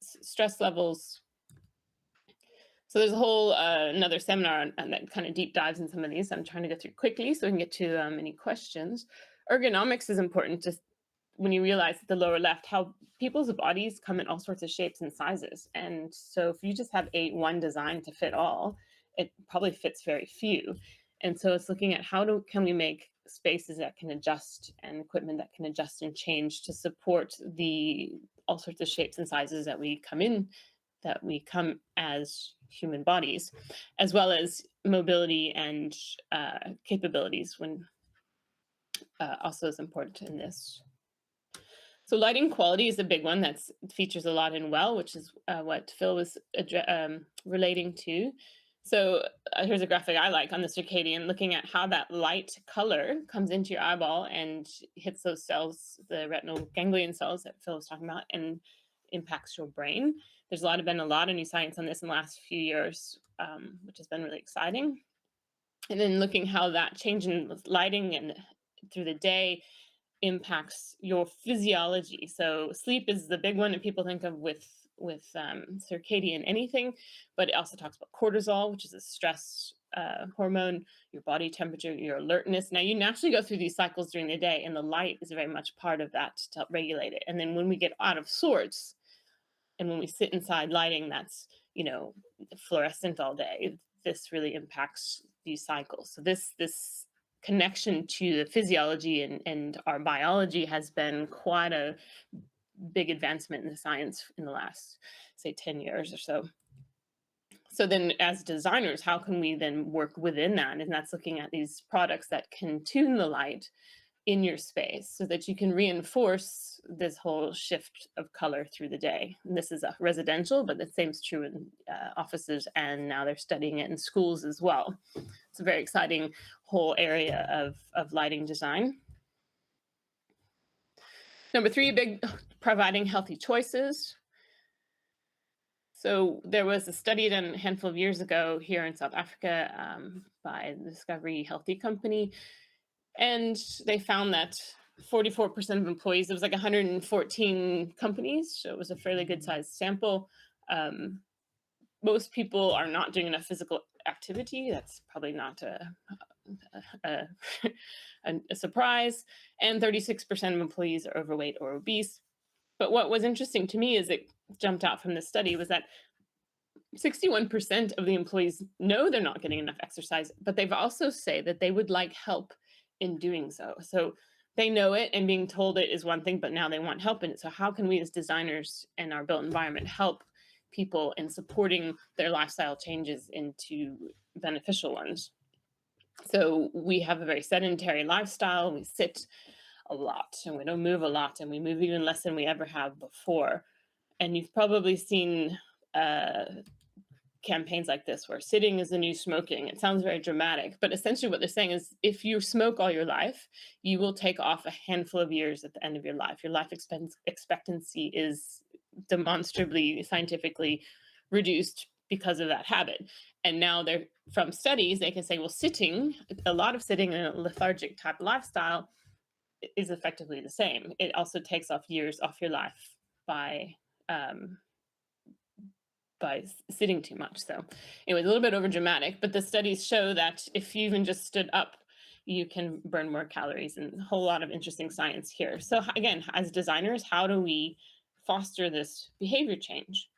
stress levels. So there's a whole another seminar on that kind of deep dives in some of these. I'm trying to go through quickly so we can get to any questions. Ergonomics is important, just when you realize at the lower left how people's bodies come in all sorts of shapes and sizes. And so if you just have one design to fit all, it probably fits very few. And so it's looking at can we make spaces that can adjust and equipment that can adjust and change to support the all sorts of shapes and sizes that we come as human bodies, as well as mobility and capabilities when also is important in this. So lighting quality is a big one that features a lot in WELL, which is what Phil was relating to. So here's a graphic I like on the circadian, looking at how that light color comes into your eyeball and hits those cells, the retinal ganglion cells that Phil was talking about, and impacts your brain. There's been a lot of new science on this in the last few years, which has been really exciting. And then looking how that change in lighting and through the day impacts your physiology. So sleep is the big one that people think of with circadian anything, but it also talks about cortisol, which is a stress hormone, your body temperature, your alertness. Now you naturally go through these cycles during the day, and the light is very much part of that to help regulate it. And then when we get out of sorts, and when we sit inside lighting that's fluorescent all day, this really impacts these cycles. So this connection to the physiology and our biology has been quite a big advancement in the science in the last, say, 10 years or so. So then as designers, how can we then work within that? And that's looking at these products that can tune the light in your space so that you can reinforce this whole shift of color through the day. And this is a residential, but the same is true in offices, and now they're studying it in schools as well. It's a very exciting whole area of lighting design. Number 3, providing healthy choices. So there was a study done a handful of years ago here in South Africa by the Discovery Healthy Company. And they found that 44% of employees, it was like 114 companies, so it was a fairly good sized sample. Most people are not doing enough physical activity. That's probably not a surprise. And 36% of employees are overweight or obese. But what was interesting to me is it jumped out from this study was that 61% of the employees know they're not getting enough exercise, but they've also say that they would like help in doing so. So they know it, and being told it is one thing, but now they want help in it. So how can we as designers in our built environment help people in supporting their lifestyle changes into beneficial ones? So we have a very sedentary lifestyle. We sit a lot and we don't move a lot, and we move even less than we ever have before. And you've probably seen campaigns like this where sitting is the new smoking. It sounds very dramatic, but essentially what they're saying is if you smoke all your life, you will take off a handful of years at the end of your life. Your life expectancy is demonstrably scientifically reduced because of that habit. And now they're from studies, they can say, well, a lot of sitting in a lethargic type of lifestyle is effectively the same. It also takes off years off your life by sitting too much. So it was a little bit over dramatic, but the studies show that if you even just stood up, you can burn more calories, and a whole lot of interesting science here. So again, as designers, how do we foster this behavior change?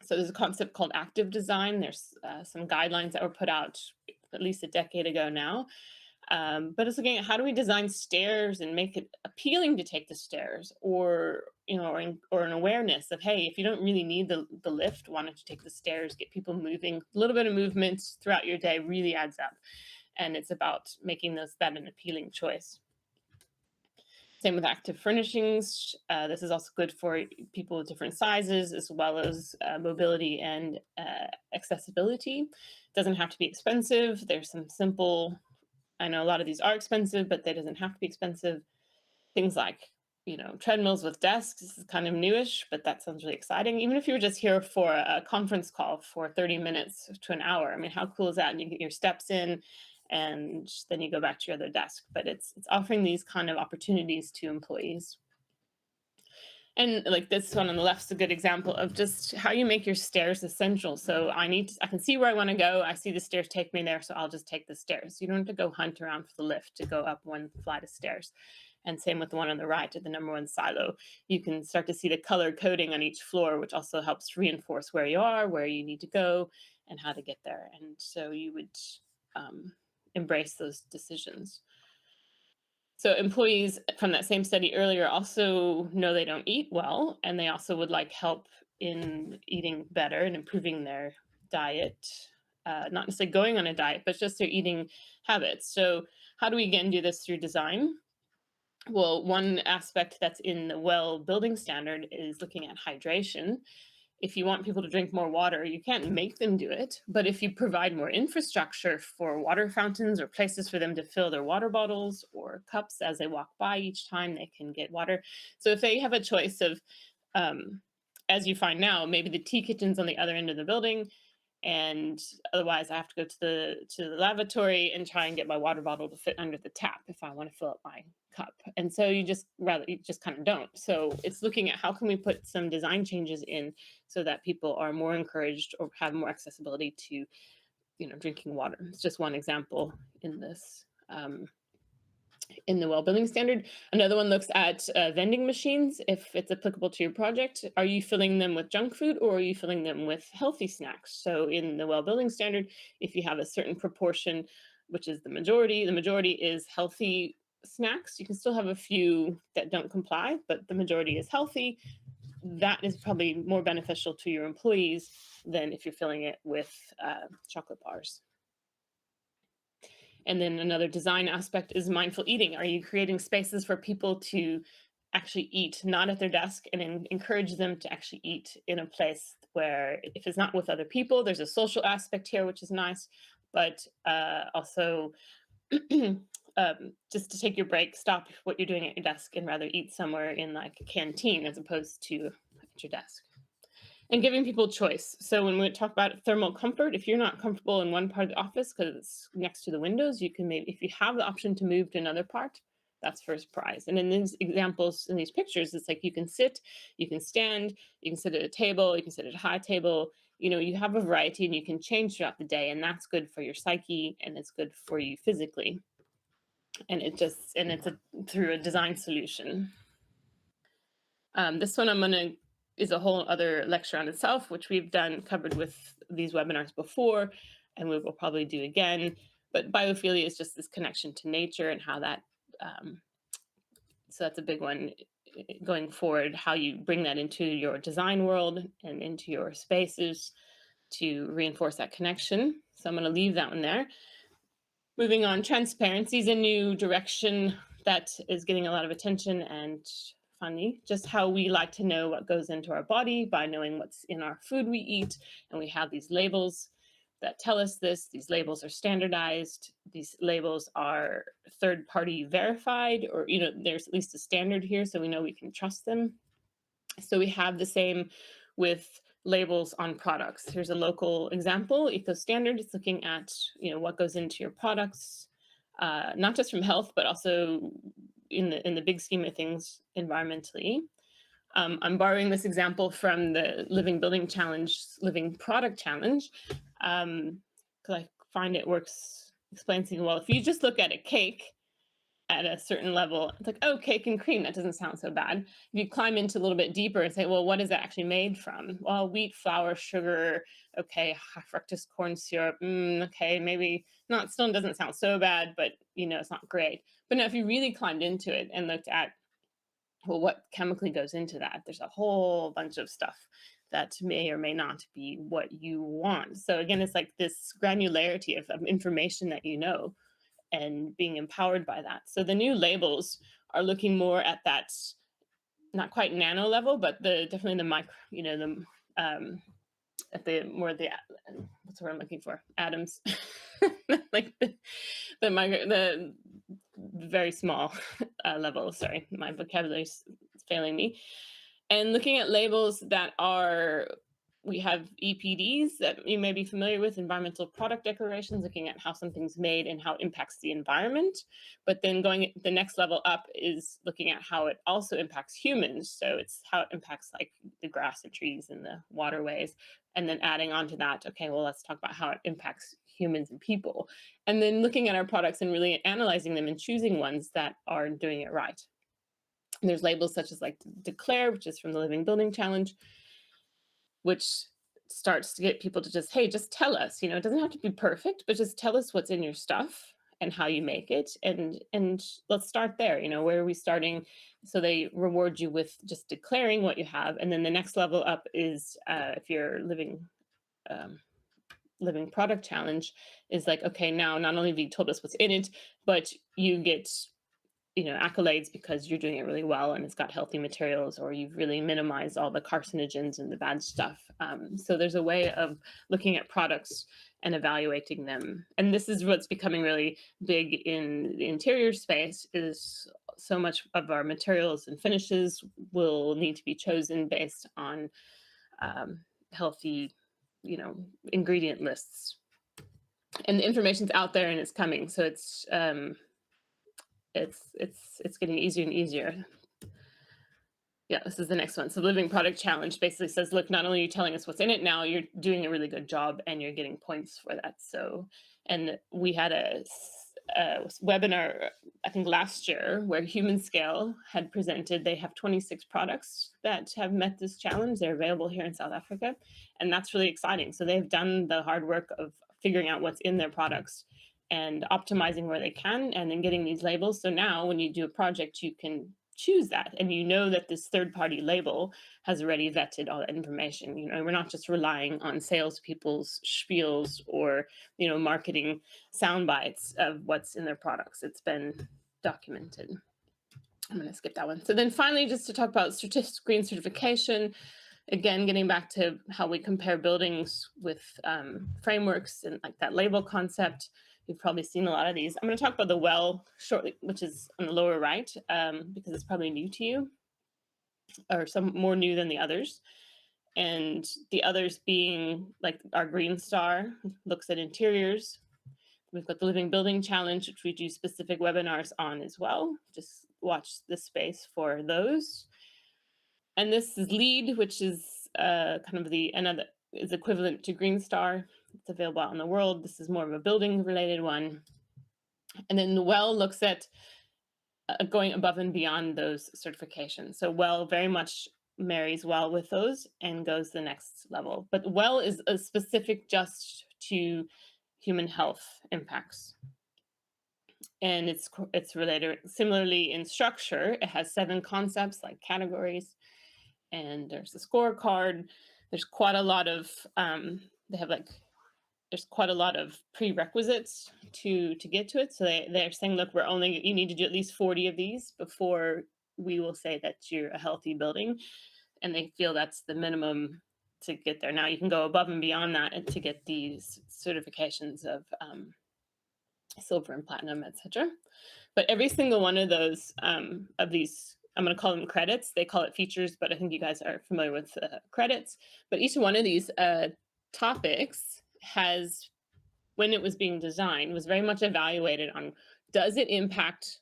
So there's a concept called active design. There's some guidelines that were put out at least a decade ago now. But it's looking at how do we design stairs and make it appealing to take the stairs, or an awareness of, hey, if you don't really need the lift, why don't you take the stairs? Get people moving. A little bit of movement throughout your day really adds up, and it's about making that an appealing choice. Same with active furnishings. This is also good for people with different sizes, as well as mobility and accessibility. It doesn't have to be expensive. There's some simple, I know a lot of these are expensive, but they doesn't have to be expensive. Things like, treadmills with desks. This is kind of newish, but that sounds really exciting. Even if you were just here for a conference call for 30 minutes to an hour, I mean, how cool is that? And you get your steps in, and then you go back to your other desk. But it's offering these kind of opportunities to employees. And like this one on the left is a good example of just how you make your stairs essential. So I can see where I want to go. I see the stairs take me there, so I'll just take the stairs. You don't have to go hunt around for the lift to go up one flight of stairs. And same with the one on the right at the number 1 silo. You can start to see the color coding on each floor, which also helps reinforce where you are, where you need to go, and how to get there. And so you would embrace those decisions. So employees from that same study earlier also know they don't eat well, and they also would like help in eating better and improving their diet, not necessarily going on a diet, but just their eating habits. So how do we again do this through design? Well, one aspect that's in the WELL building standard is looking at hydration. If you want people to drink more water, you can't make them do it. But if you provide more infrastructure for water fountains or places for them to fill their water bottles or cups as they walk by each time, they can get water. So if they have a choice of, as you find now, maybe the tea kitchen's on the other end of the building, and otherwise I have to go to the lavatory and try and get my water bottle to fit under the tap if I want to fill up my cup. And so you just kind of don't. So it's looking at how can we put some design changes in so that people are more encouraged or have more accessibility to, drinking water. It's just one example in this. In the WELL building standard. Another one looks at vending machines. If it's applicable to your project, are you filling them with junk food or are you filling them with healthy snacks? So in the WELL building standard, if you have a certain proportion, which is the majority is healthy snacks. You can still have a few that don't comply, but the majority is healthy. That is probably more beneficial to your employees than if you're filling it with chocolate bars. And then another design aspect is mindful eating. Are you creating spaces for people to actually eat, not at their desk, and encourage them to actually eat in a place where, if it's not with other people, there's a social aspect here, which is nice, but also just to take your break, stop what you're doing at your desk and rather eat somewhere in like a canteen as opposed to at your desk. And giving people choice. So when we talk about thermal comfort, if you're not comfortable in one part of the office because it's next to the windows, you can maybe, if you have the option to move to another part, that's first prize. And in these examples, in these pictures, it's like you can sit, you can stand, you can sit at a table, you can sit at a high table. You have a variety and you can change throughout the day, and that's good for your psyche and it's good for you physically. And it's through a design solution. This one is a whole other lecture on itself, which we've covered with these webinars before, and we will probably do again. But biophilia is just this connection to nature and how that, so that's a big one going forward, how you bring that into your design world and into your spaces to reinforce that connection. So I'm going to leave that one there. Moving on, transparency is a new direction that is getting a lot of attention and funny, just how we like to know what goes into our body by knowing what's in our food we eat. And we have these labels that tell us this. These labels are standardized. These labels are third-party verified, or there's at least a standard here, so we know we can trust them. So we have the same with labels on products. Here's a local example, Eco Standard. It's looking at what goes into your products, not just from health, but also in the big scheme of things environmentally. I'm borrowing this example from the Living Building Challenge, Living Product Challenge, because I find it explains things well. If you just look at a cake at a certain level, it's like, oh, cake and cream, that doesn't sound so bad. If you climb into a little bit deeper and say, well, what is that actually made from? Well, wheat, flour, sugar, okay, high fructose corn syrup, okay, maybe not, still doesn't sound so bad, but it's not great. But now if you really climbed into it and looked at, well, what chemically goes into that, there's a whole bunch of stuff that may or may not be what you want. So again, it's like this granularity of information that and being empowered by that. So the new labels are looking more at that, not quite nano level, but definitely the micro, at the more the, what's the word I'm looking for? Atoms, like the very small level. Sorry, my vocabulary is failing me. And looking at labels that are We have EPDs that you may be familiar with, environmental product declarations, looking at how something's made and how it impacts the environment. But then going the next level up is looking at how it also impacts humans. So it's how it impacts like the grass and trees and the waterways. And then adding on to that, okay, well, let's talk about how it impacts humans and people. And then looking at our products and really analyzing them and choosing ones that are doing it right. And there's labels such as like Declare, which is from the Living Building Challenge, which starts to get people to just, hey, just tell us, it doesn't have to be perfect, but just tell us what's in your stuff and how you make it. And let's start there. Where are we starting? So they reward you with just declaring what you have. And then the next level up is if you're living product challenge is like, okay, now not only have you told us what's in it, but you get accolades because you're doing it really well and it's got healthy materials, or you've really minimized all the carcinogens and the bad stuff. So there's a way of looking at products and evaluating them. And this is what's becoming really big in the interior space, is so much of our materials and finishes will need to be chosen based on healthy, ingredient lists. And the information's out there and it's coming. So it's getting easier and easier. Yeah, this is the next one. So Living Product Challenge basically says, look, not only are you telling us what's in it, now you're doing a really good job and you're getting points for that. So, and we had a webinar, I think last year, where Human Scale had presented. They have 26 products that have met this challenge. They're available here in South Africa, and that's really exciting. So they've done the hard work of figuring out what's in their products and optimizing where they can, and then getting these labels. So now when you do a project, you can choose that, and that this third-party label has already vetted all that information. We're not just relying on salespeople's spiels or marketing sound bites of what's in their products. It's been documented. I'm going to skip that one. So then finally, just to talk about green certification, again, getting back to how we compare buildings with frameworks and like that label concept. You've probably seen a lot of these. I'm going to talk about the WELL shortly, which is on the lower right, because it's probably new to you, or some more new than the others. And the others being like our Green Star, looks at interiors. We've got the Living Building Challenge, which we do specific webinars on as well. Just watch this space for those. And this is LEED, which is kind of another is equivalent to Green Star. It's available out in the world. This is more of a building related one. And then the WELL looks at going above and beyond those certifications. So WELL very much marries well with those and goes the next level. But WELL is a specific just to human health impacts. And it's related similarly in structure. It has 7 concepts like categories, and there's a scorecard. There's quite a lot of there's quite a lot of prerequisites to get to it. So they're saying, look, you need to do at least 40 of these before we will say that you're a healthy building. And they feel that's the minimum to get there. Now you can go above and beyond that and to get these certifications of silver and platinum, etc. But every single one of those of these, I'm going to call them credits. They call it features, but I think you guys are familiar with credits. But each one of these topics has, when it was being designed, was very much evaluated on, does it impact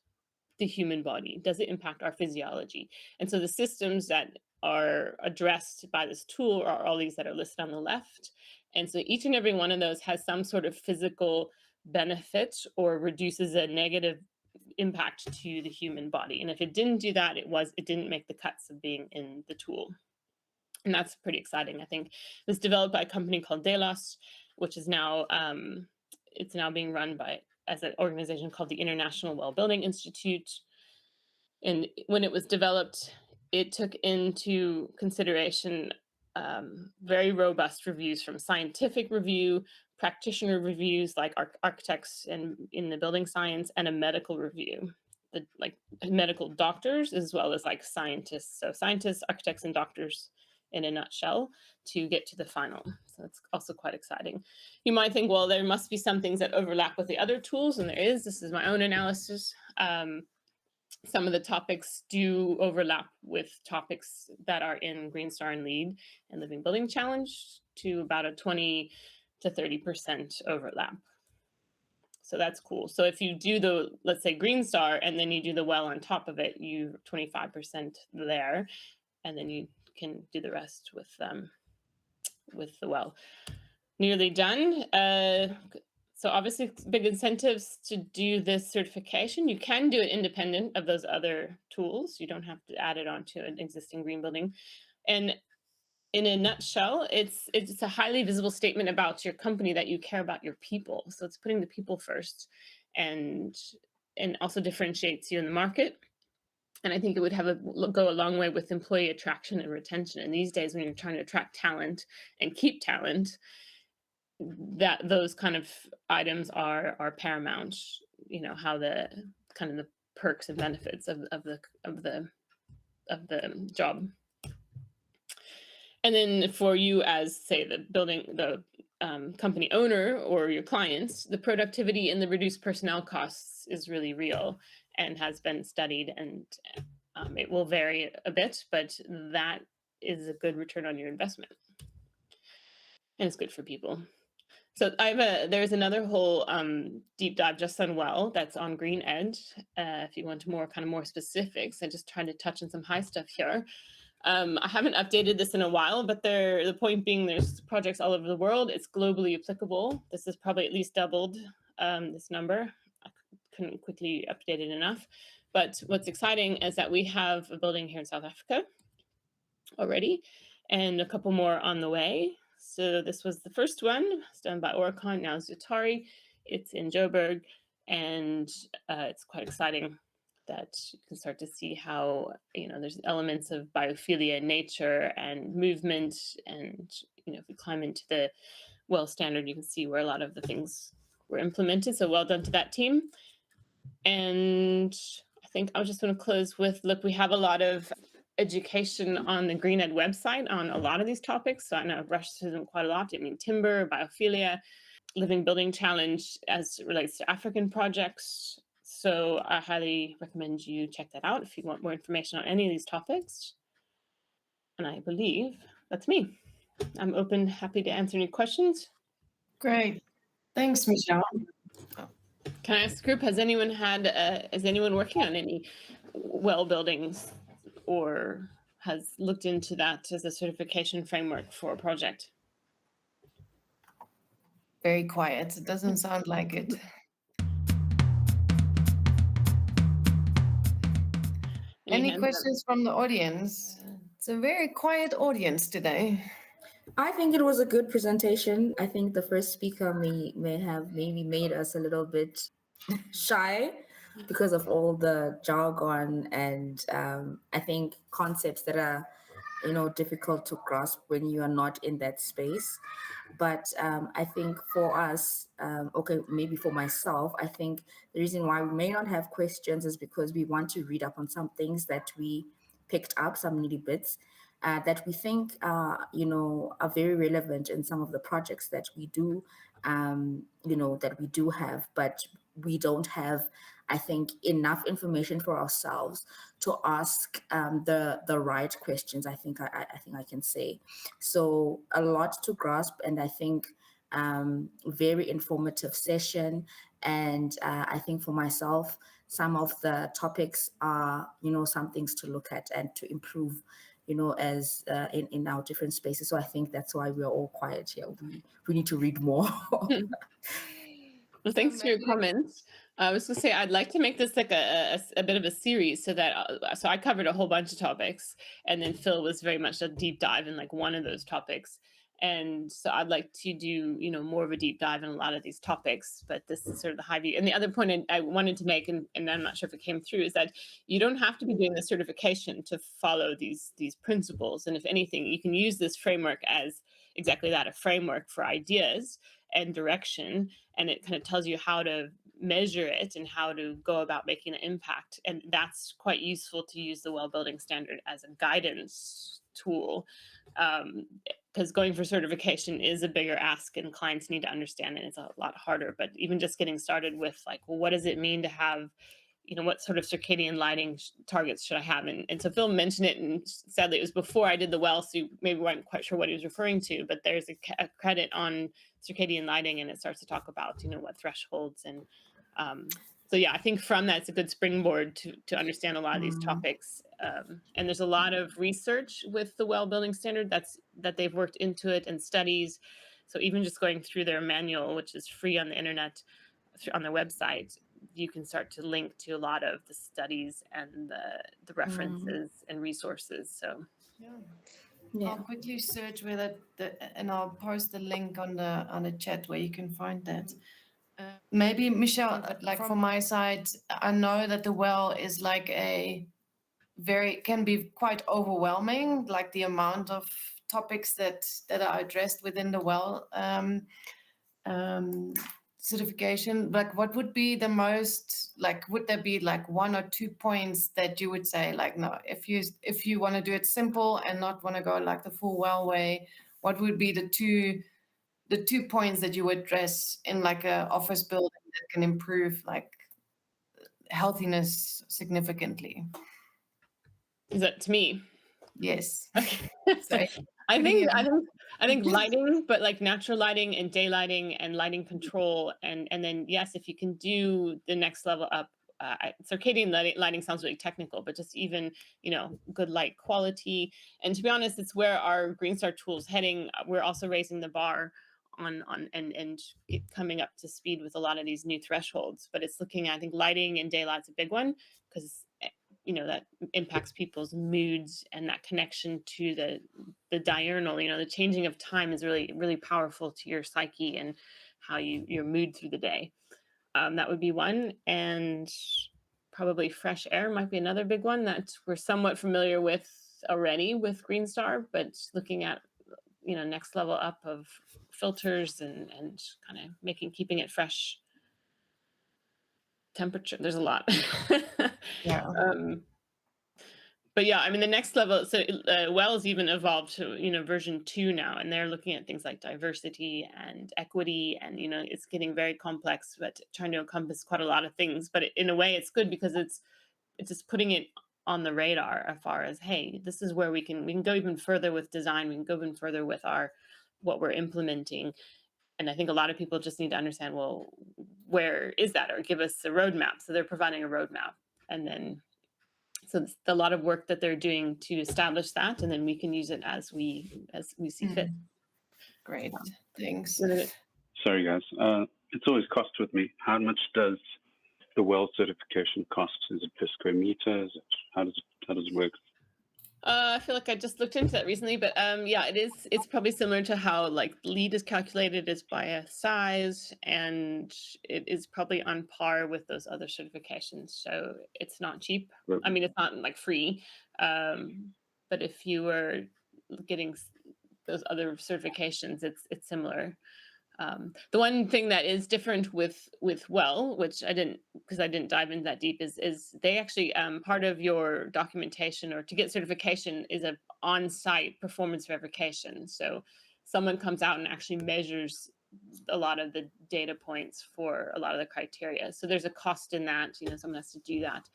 the human body? Does it impact our physiology? And so the systems that are addressed by this tool are all these that are listed on the left. And so each and every one of those has some sort of physical benefit or reduces a negative impact to the human body. And if it didn't do that, it didn't make the cuts of being in the tool. And that's pretty exciting. I think it was developed by a company called Delos, which is now it's now being run as an organization called the International Well Building Institute. And when it was developed, it took into consideration very robust reviews from scientific review, practitioner reviews like architects in the building science, and a medical review, like medical doctors as well as like scientists. So scientists, architects, and doctors in a nutshell to get to the final. So that's also quite exciting. You might think, well, there must be some things that overlap with the other tools, and there is. This is my own analysis. Some of the topics do overlap with topics that are in Green Star and LEED and Living Building Challenge, to about a 20 to 30% overlap. So that's cool. So if you do the, let's say, Green Star, and then you do the well on top of it, you 25% there, and then you can do the rest with the well. Nearly done. So obviously big incentives to do this certification. You can do it independent of those other tools. You don't have to add it onto an existing green building. And in a nutshell, it's a highly visible statement about your company that you care about your people. So it's putting the people first, and also differentiates you in the market. And I think it would go a long way with employee attraction and retention. And these days, when you're trying to attract talent and keep talent, that those kind of items are paramount. You know, how the kind of the perks and benefits of the job. And then for you as, say, the company owner or your clients, the productivity and the reduced personnel costs is really real and has been studied, and it will vary a bit, but that is a good return on your investment. And it's good for people. So there's another whole deep dive just on well that's on Green Edge. If you want more specifics, I just tried to touch on some high stuff here. I haven't updated this in a while, but the point being, there's projects all over the world. It's globally applicable. This is probably at least doubled this number. I couldn't quickly update it enough. But what's exciting is that we have a building here in South Africa already, and a couple more on the way. So this was the first one. It's done by Oricon, now Zutari. It's in Joburg, and it's quite exciting that you can start to see how, there's elements of biophilia in nature and movement. And, if we climb into the well standard, you can see where a lot of the things were implemented. So well done to that team. And I think I was just going to close with, look, we have a lot of education on the Green Ed website on a lot of these topics. So I know I've rushed through them quite a lot. I mean, timber, biophilia, Living Building Challenge as it relates to African projects. So I highly recommend you check that out if you want more information on any of these topics. And I believe that's me. I'm open, happy to answer any questions. Great. Thanks, Michelle. Can I ask the group, is anyone working on any well buildings or has looked into that as a certification framework for a project? Very quiet. It doesn't sound like it. Any questions from the audience? It's a very quiet audience today. I think it was a good presentation. I think the first speaker may have maybe made us a little bit shy because of all the jargon and I think concepts that are difficult to grasp when you are not in that space. But I think for us, maybe for myself, I think the reason why we may not have questions is because we want to read up on some things that we picked up, some nitty bits that we think are very relevant in some of the projects that we do, that we do have, but we don't have, I think, enough information for ourselves to ask the right questions. I think I can say so. A lot to grasp, and I think very informative session. And I think for myself, some of the topics are some things to look at and to improve. As in our different spaces. So I think that's why we're all quiet here. We need to read more. Well, thanks for your comments. I was going to say, I'd like to make this like a bit of a series so that, so I covered a whole bunch of topics, and then Phil was very much a deep dive in like one of those topics. And so I'd like to do, more of a deep dive in a lot of these topics, but this is sort of the high view. And the other point I wanted to make, and I'm not sure if it came through, is that you don't have to be doing the certification to follow these principles. And if anything, you can use this framework as exactly that, a framework for ideas and direction. And it kind of tells you how to measure it and how to go about making an impact. And that's quite useful to use the well building standard as a guidance tool. Because going for certification is a bigger ask and clients need to understand it. It's a lot harder, but even just getting started with like, well, what does it mean to have, what sort of circadian lighting targets should I have? And so Phil mentioned it, and sadly it was before I did the well, so you maybe weren't quite sure what he was referring to, but there's a credit on circadian lighting, and it starts to talk about, what thresholds. And so yeah, I think from that, it's a good springboard to understand a lot of these topics. And there's a lot of research with the well building standard that they've worked into it, and studies. So even just going through their manual, which is free on the internet, on their website, you can start to link to a lot of the studies and the references and resources. So yeah. I'll quickly search with it, and I'll post the link on the chat where you can find that. Maybe Michelle, like from my side, I know that the well is like can be quite overwhelming, like the amount of topics that are addressed within the well certification. Like, what would be the most, like, would there be like 1 or 2 points that you would say, like, no, if you want to do it simple and not want to go like the full well way, what would be the two points that you would address in like a office building that can improve like healthiness significantly? Is that to me? Yes. Okay. Sorry. I think lighting, but like natural lighting and daylighting and lighting control, and then yes, if you can do the next level up, circadian lighting sounds really technical, but just even good light quality. And to be honest, it's where our Green Star tool's heading. We're also raising the bar on and coming up to speed with a lot of these new thresholds. But it's looking at, I think, lighting and daylight's a big one, because that impacts people's moods, and that connection to the diurnal, the changing of time is really, really powerful to your psyche and how your mood through the day. That would be one. And probably fresh air might be another big one that we're somewhat familiar with already with Green Star, but looking at, next level up of filters and kind of keeping it fresh. Temperature, there's a lot. Yeah. But yeah, I mean, the next level, so Wells even evolved to version 2 now, and they're looking at things like diversity and equity, and it's getting very complex, but trying to encompass quite a lot of things. But in a way, it's good because it's just putting it on the radar as far as, hey, this is where we can go even further with design. We can go even further with what we're implementing. And I think a lot of people just need to understand, well, where is that, or give us a roadmap. So they're providing a roadmap, and then so it's a lot of work that they're doing to establish that, and then we can use it as we see fit. Great, thanks. Sorry, guys. It's always cost with me. How much does the well certification cost? Is it per square meter? How does it work? I feel like I just looked into that recently, but yeah, it's probably similar to how like LEED is calculated, is by a size, and it is probably on par with those other certifications. So it's not cheap. Right. I mean, it's not like free, but if you were getting those other certifications, it's similar. The one thing that is different with Well, which I didn't dive into that deep, is they actually part of your documentation or to get certification is a on-site performance verification. So someone comes out and actually measures a lot of the data points for a lot of the criteria. So there's a cost in that. Someone has to do that,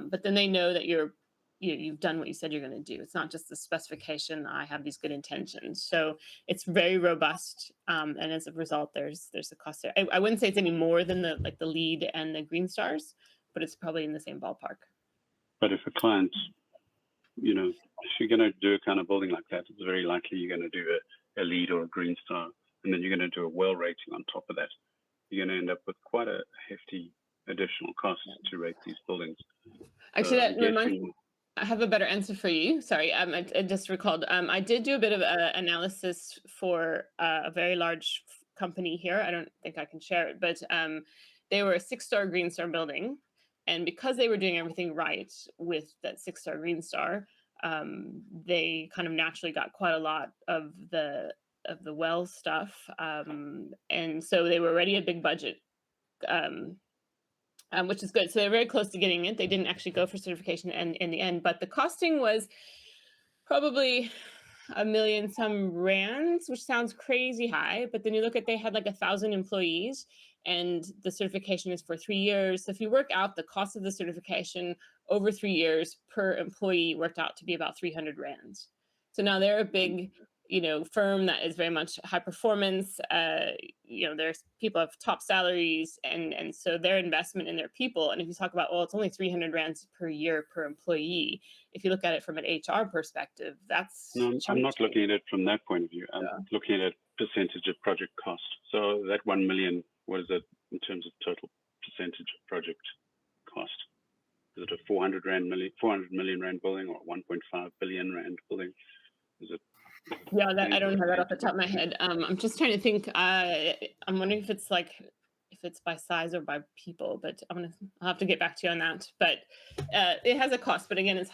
but then they know that you've done what you said you're going to do. It's not just the specification, I have these good intentions. So it's very robust. And as a result, there's a cost there. I wouldn't say it's any more than the LEED and the Green Stars, but it's probably in the same ballpark. But if a client, if you're going to do a kind of building like that, it's very likely you're going to do a LEED or a Green Star, and then you're going to do a well rating on top of that. You're going to end up with quite a hefty additional cost to rate these buildings. Actually, that reminds me. I have a better answer for you. Sorry, I just recalled. I did do a bit of analysis for a very large company here. I don't think I can share it, but they were a 6-star Green Star building, and because they were doing everything right with that 6-star Green Star, they kind of naturally got quite a lot of the well stuff, and so they were already a big budget. Which is good. So they're very close to getting it. They didn't actually go for certification in the end, but the costing was probably $1 million some rands, which sounds crazy high. But then you look at, they had like 1,000 employees, and the certification is for 3 years. So if you work out the cost of the certification over 3 years per employee, worked out to be about 300 rands. So now they're a big, firm that is very much high performance. There's people have top salaries, and so their investment in their people. And if you talk about, well, it's only 300 rands per year per employee. If you look at it from an HR perspective, that's no. I'm not looking at it from that point of view. I'm looking at it percentage of project cost. So that 1 million, what is it in terms of total percentage of project cost? Is it a 400 million rand building or 1.5 billion rand building? Is it? Yeah, I don't have that off the top of my head. I'm just trying to think. I'm wondering if it's by size or by people, but I'll have to get back to you on that. But it has a cost. But again, it's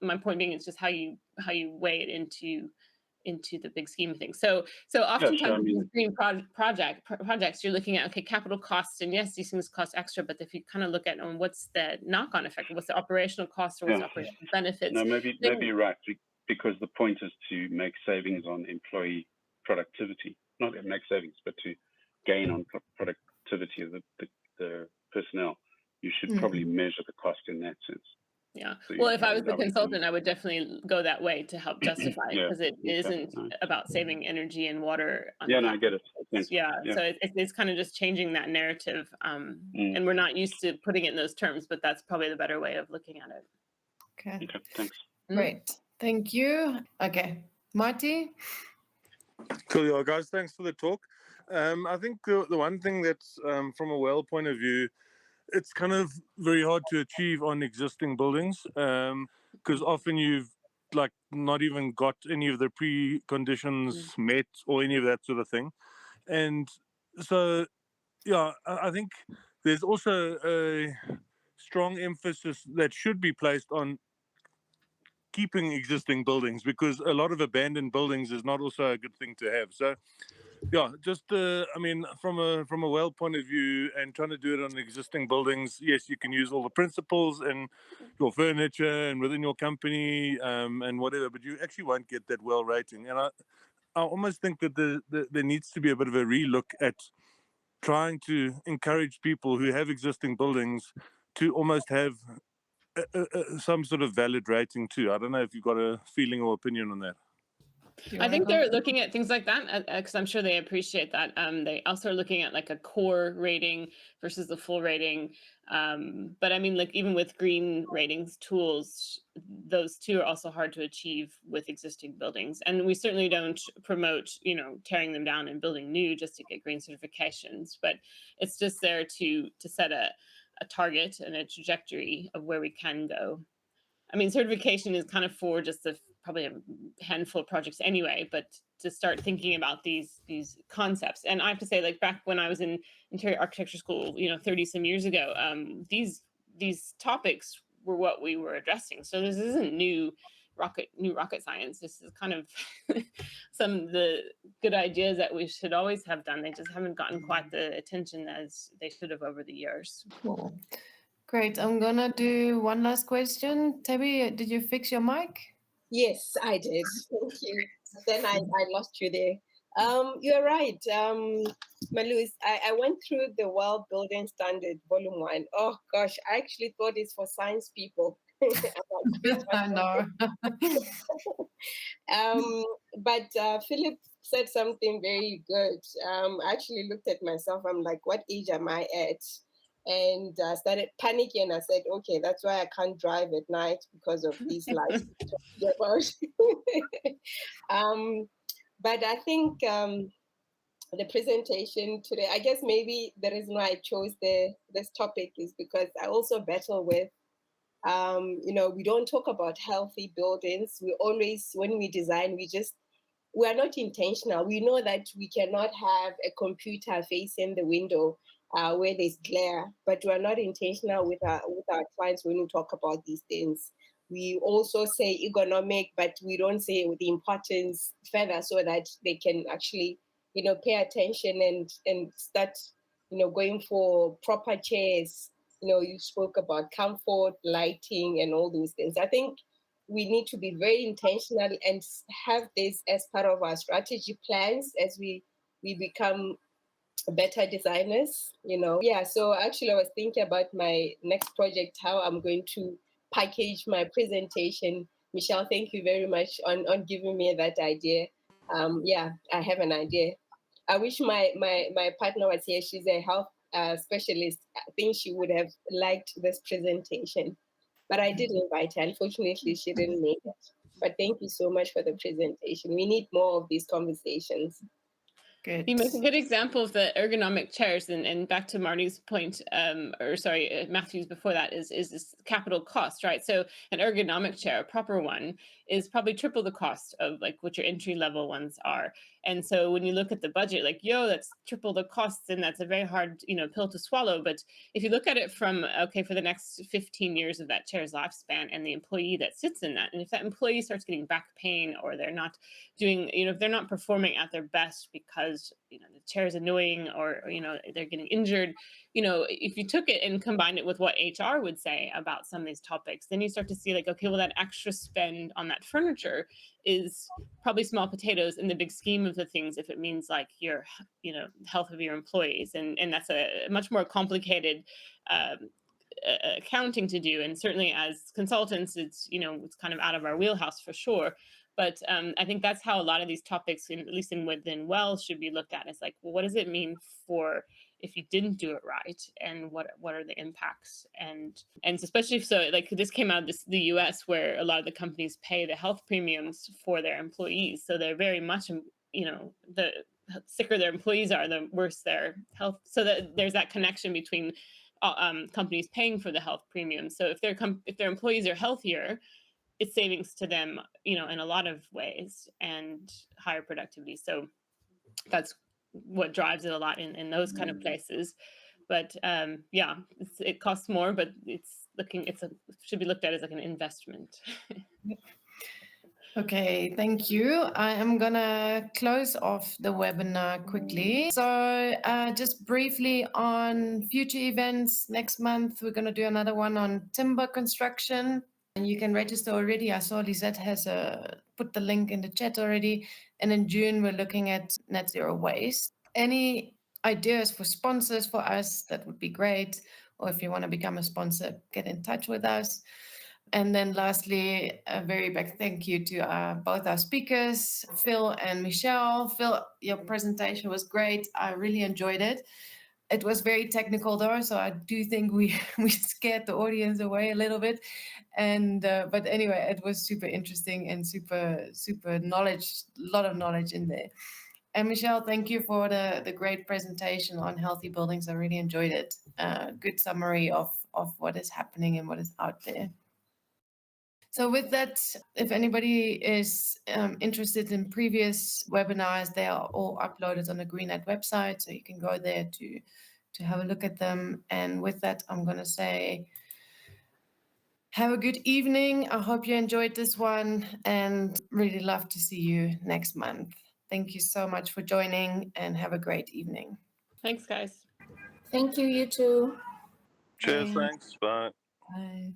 my point being, it's just how you weigh it into the big scheme of things. So oftentimes with green projects, you're looking at, okay, capital costs, and yes, these things cost extra, but if you kind of look at what's the knock-on effect, what's the operational cost, or what's the operational benefits. No, maybe you're right, because the point is to make savings on employee productivity, not make savings, but to gain on productivity of the personnel. You should probably measure the cost in that sense. Yeah. So well, if I was the consultant, I would definitely go that way to help justify it, because it isn't about saving energy and water. I get it. Yeah. So it's kind of just changing that narrative. And we're not used to putting it in those terms, but that's probably the better way of looking at it. Okay. Thanks. Great. Thank you. Okay. Marty? Cool, yeah, guys. Thanks for the talk. I think the one thing that's from a well point of view, it's kind of very hard to achieve on existing buildings, because often you've not even got any of the preconditions met or any of that sort of thing. And so, I think there's also a strong emphasis that should be placed on keeping existing buildings, because a lot of abandoned buildings is not also a good thing to have. So just from a well point of view, and trying to do it on existing buildings, yes, you can use all the principles and your furniture and within your company and whatever, but you actually won't get that well rating. And I almost think that there needs to be a bit of a relook at trying to encourage people who have existing buildings to almost have some sort of valid rating too. I don't know if you've got a feeling or opinion on that. I think they're looking at things like that, because I'm sure they appreciate that. They also are looking at like a core rating versus the full rating. But I mean, even with green ratings tools, those two are also hard to achieve with existing buildings. And we certainly don't promote, tearing them down and building new just to get green certifications. But it's just there to set a target and a trajectory of where we can go. I mean, certification is kind of for just probably a handful of projects anyway, but to start thinking about these concepts. And I have to say, back when I was in interior architecture school, 30 some years ago, these topics were what we were addressing. So this isn't new rocket science. This is kind of some of the good ideas that we should always have done. They just haven't gotten quite the attention as they should have over the years. Cool. Great. I'm going to do one last question. Tabby, did you fix your mic? Yes, I did. Thank you. Then I lost you there. You're right. Malus, I went through the World Building Standard Volume 1. Oh, gosh, I actually thought it's for science people. I know. But Philip said something very good. I actually looked at myself. I'm like, what age am I at? And started panicking. I said, okay, that's why I can't drive at night, because of these lights. But I think the presentation today, I guess maybe the reason why I chose this topic is because I also battle with, we don't talk about healthy buildings. We always, when we design, we are not intentional. We know that we cannot have a computer facing the window where there's glare, but we're not intentional with our clients when we talk about these things. We also say ergonomic, but we don't say the importance further, so that they can actually, pay attention and start, going for proper chairs. You spoke about comfort, lighting, and all those things. I think we need to be very intentional and have this as part of our strategy plans as we become better designers, Yeah, so actually I was thinking about my next project, how I'm going to package my presentation. Michelle, thank you very much on giving me that idea. Yeah, I have an idea. I wish my partner was here. She's a health specialist. I think she would have liked this presentation, but I did invite her. Unfortunately, she didn't make it. But thank you so much for the presentation. We need more of these conversations. Good. You make a good example of the ergonomic chairs, and back to Marty's point, Matthew's before that is this capital cost, right? So an ergonomic chair, a proper one, is probably triple the cost of like what your entry level ones are. And so when you look at the budget, like, that's triple the costs, and that's a very hard, pill to swallow. But if you look at it from, okay, for the next 15 years of that chair's lifespan and the employee that sits in that, and if that employee starts getting back pain, or they're not doing, if they're not performing at their best because, the chair is annoying, or, they're getting injured, if you took it and combined it with what HR would say about some of these topics, then you start to see like, okay, well, that extra spend on that furniture is probably small potatoes in the big scheme of the things, if it means like your, health of your employees. And that's a much more complicated accounting to do. And certainly as consultants, it's, it's kind of out of our wheelhouse for sure. But I think that's how a lot of these topics, at least within Well, should be looked at. It's like, well, what does it mean for if you didn't do it right, and what are the impacts? And especially so, like, this came out of the U.S., where a lot of the companies pay the health premiums for their employees, so they're very much, the sicker their employees are, the worse their health. So that there's that connection between companies paying for the health premium. So if their employees are healthier, it's savings to them, in a lot of ways, and higher productivity. So that's what drives it a lot in those kind of places. But it costs more, but it should be looked at as like an investment. Okay, thank you. I am gonna close off the webinar quickly. So just briefly on future events, next month we're gonna do another one on timber construction, and you can register already. I saw Lisette has put the link in the chat already. And in June, we're looking at net zero waste. Any ideas for sponsors for us, that would be great. Or if you want to become a sponsor, get in touch with us. And then lastly, a very big thank you to both our speakers, Phil and Michelle. Phil, your presentation was great. I really enjoyed it. It was very technical though, so I do think we scared the audience away a little bit. And but anyway, it was super interesting and super knowledge, a lot of knowledge in there. And Michelle, thank you for the great presentation on healthy buildings. I really enjoyed it. Good summary of what is happening and what is out there. So with that, if anybody is interested in previous webinars, they are all uploaded on the GreenNet website, so you can go there to have a look at them. And with that, I'm going to say, have a good evening. I hope you enjoyed this one, and really love to see you next month. Thank you so much for joining, and have a great evening. Thanks, guys. Thank you, you too. Cheers, thanks, bye. Bye.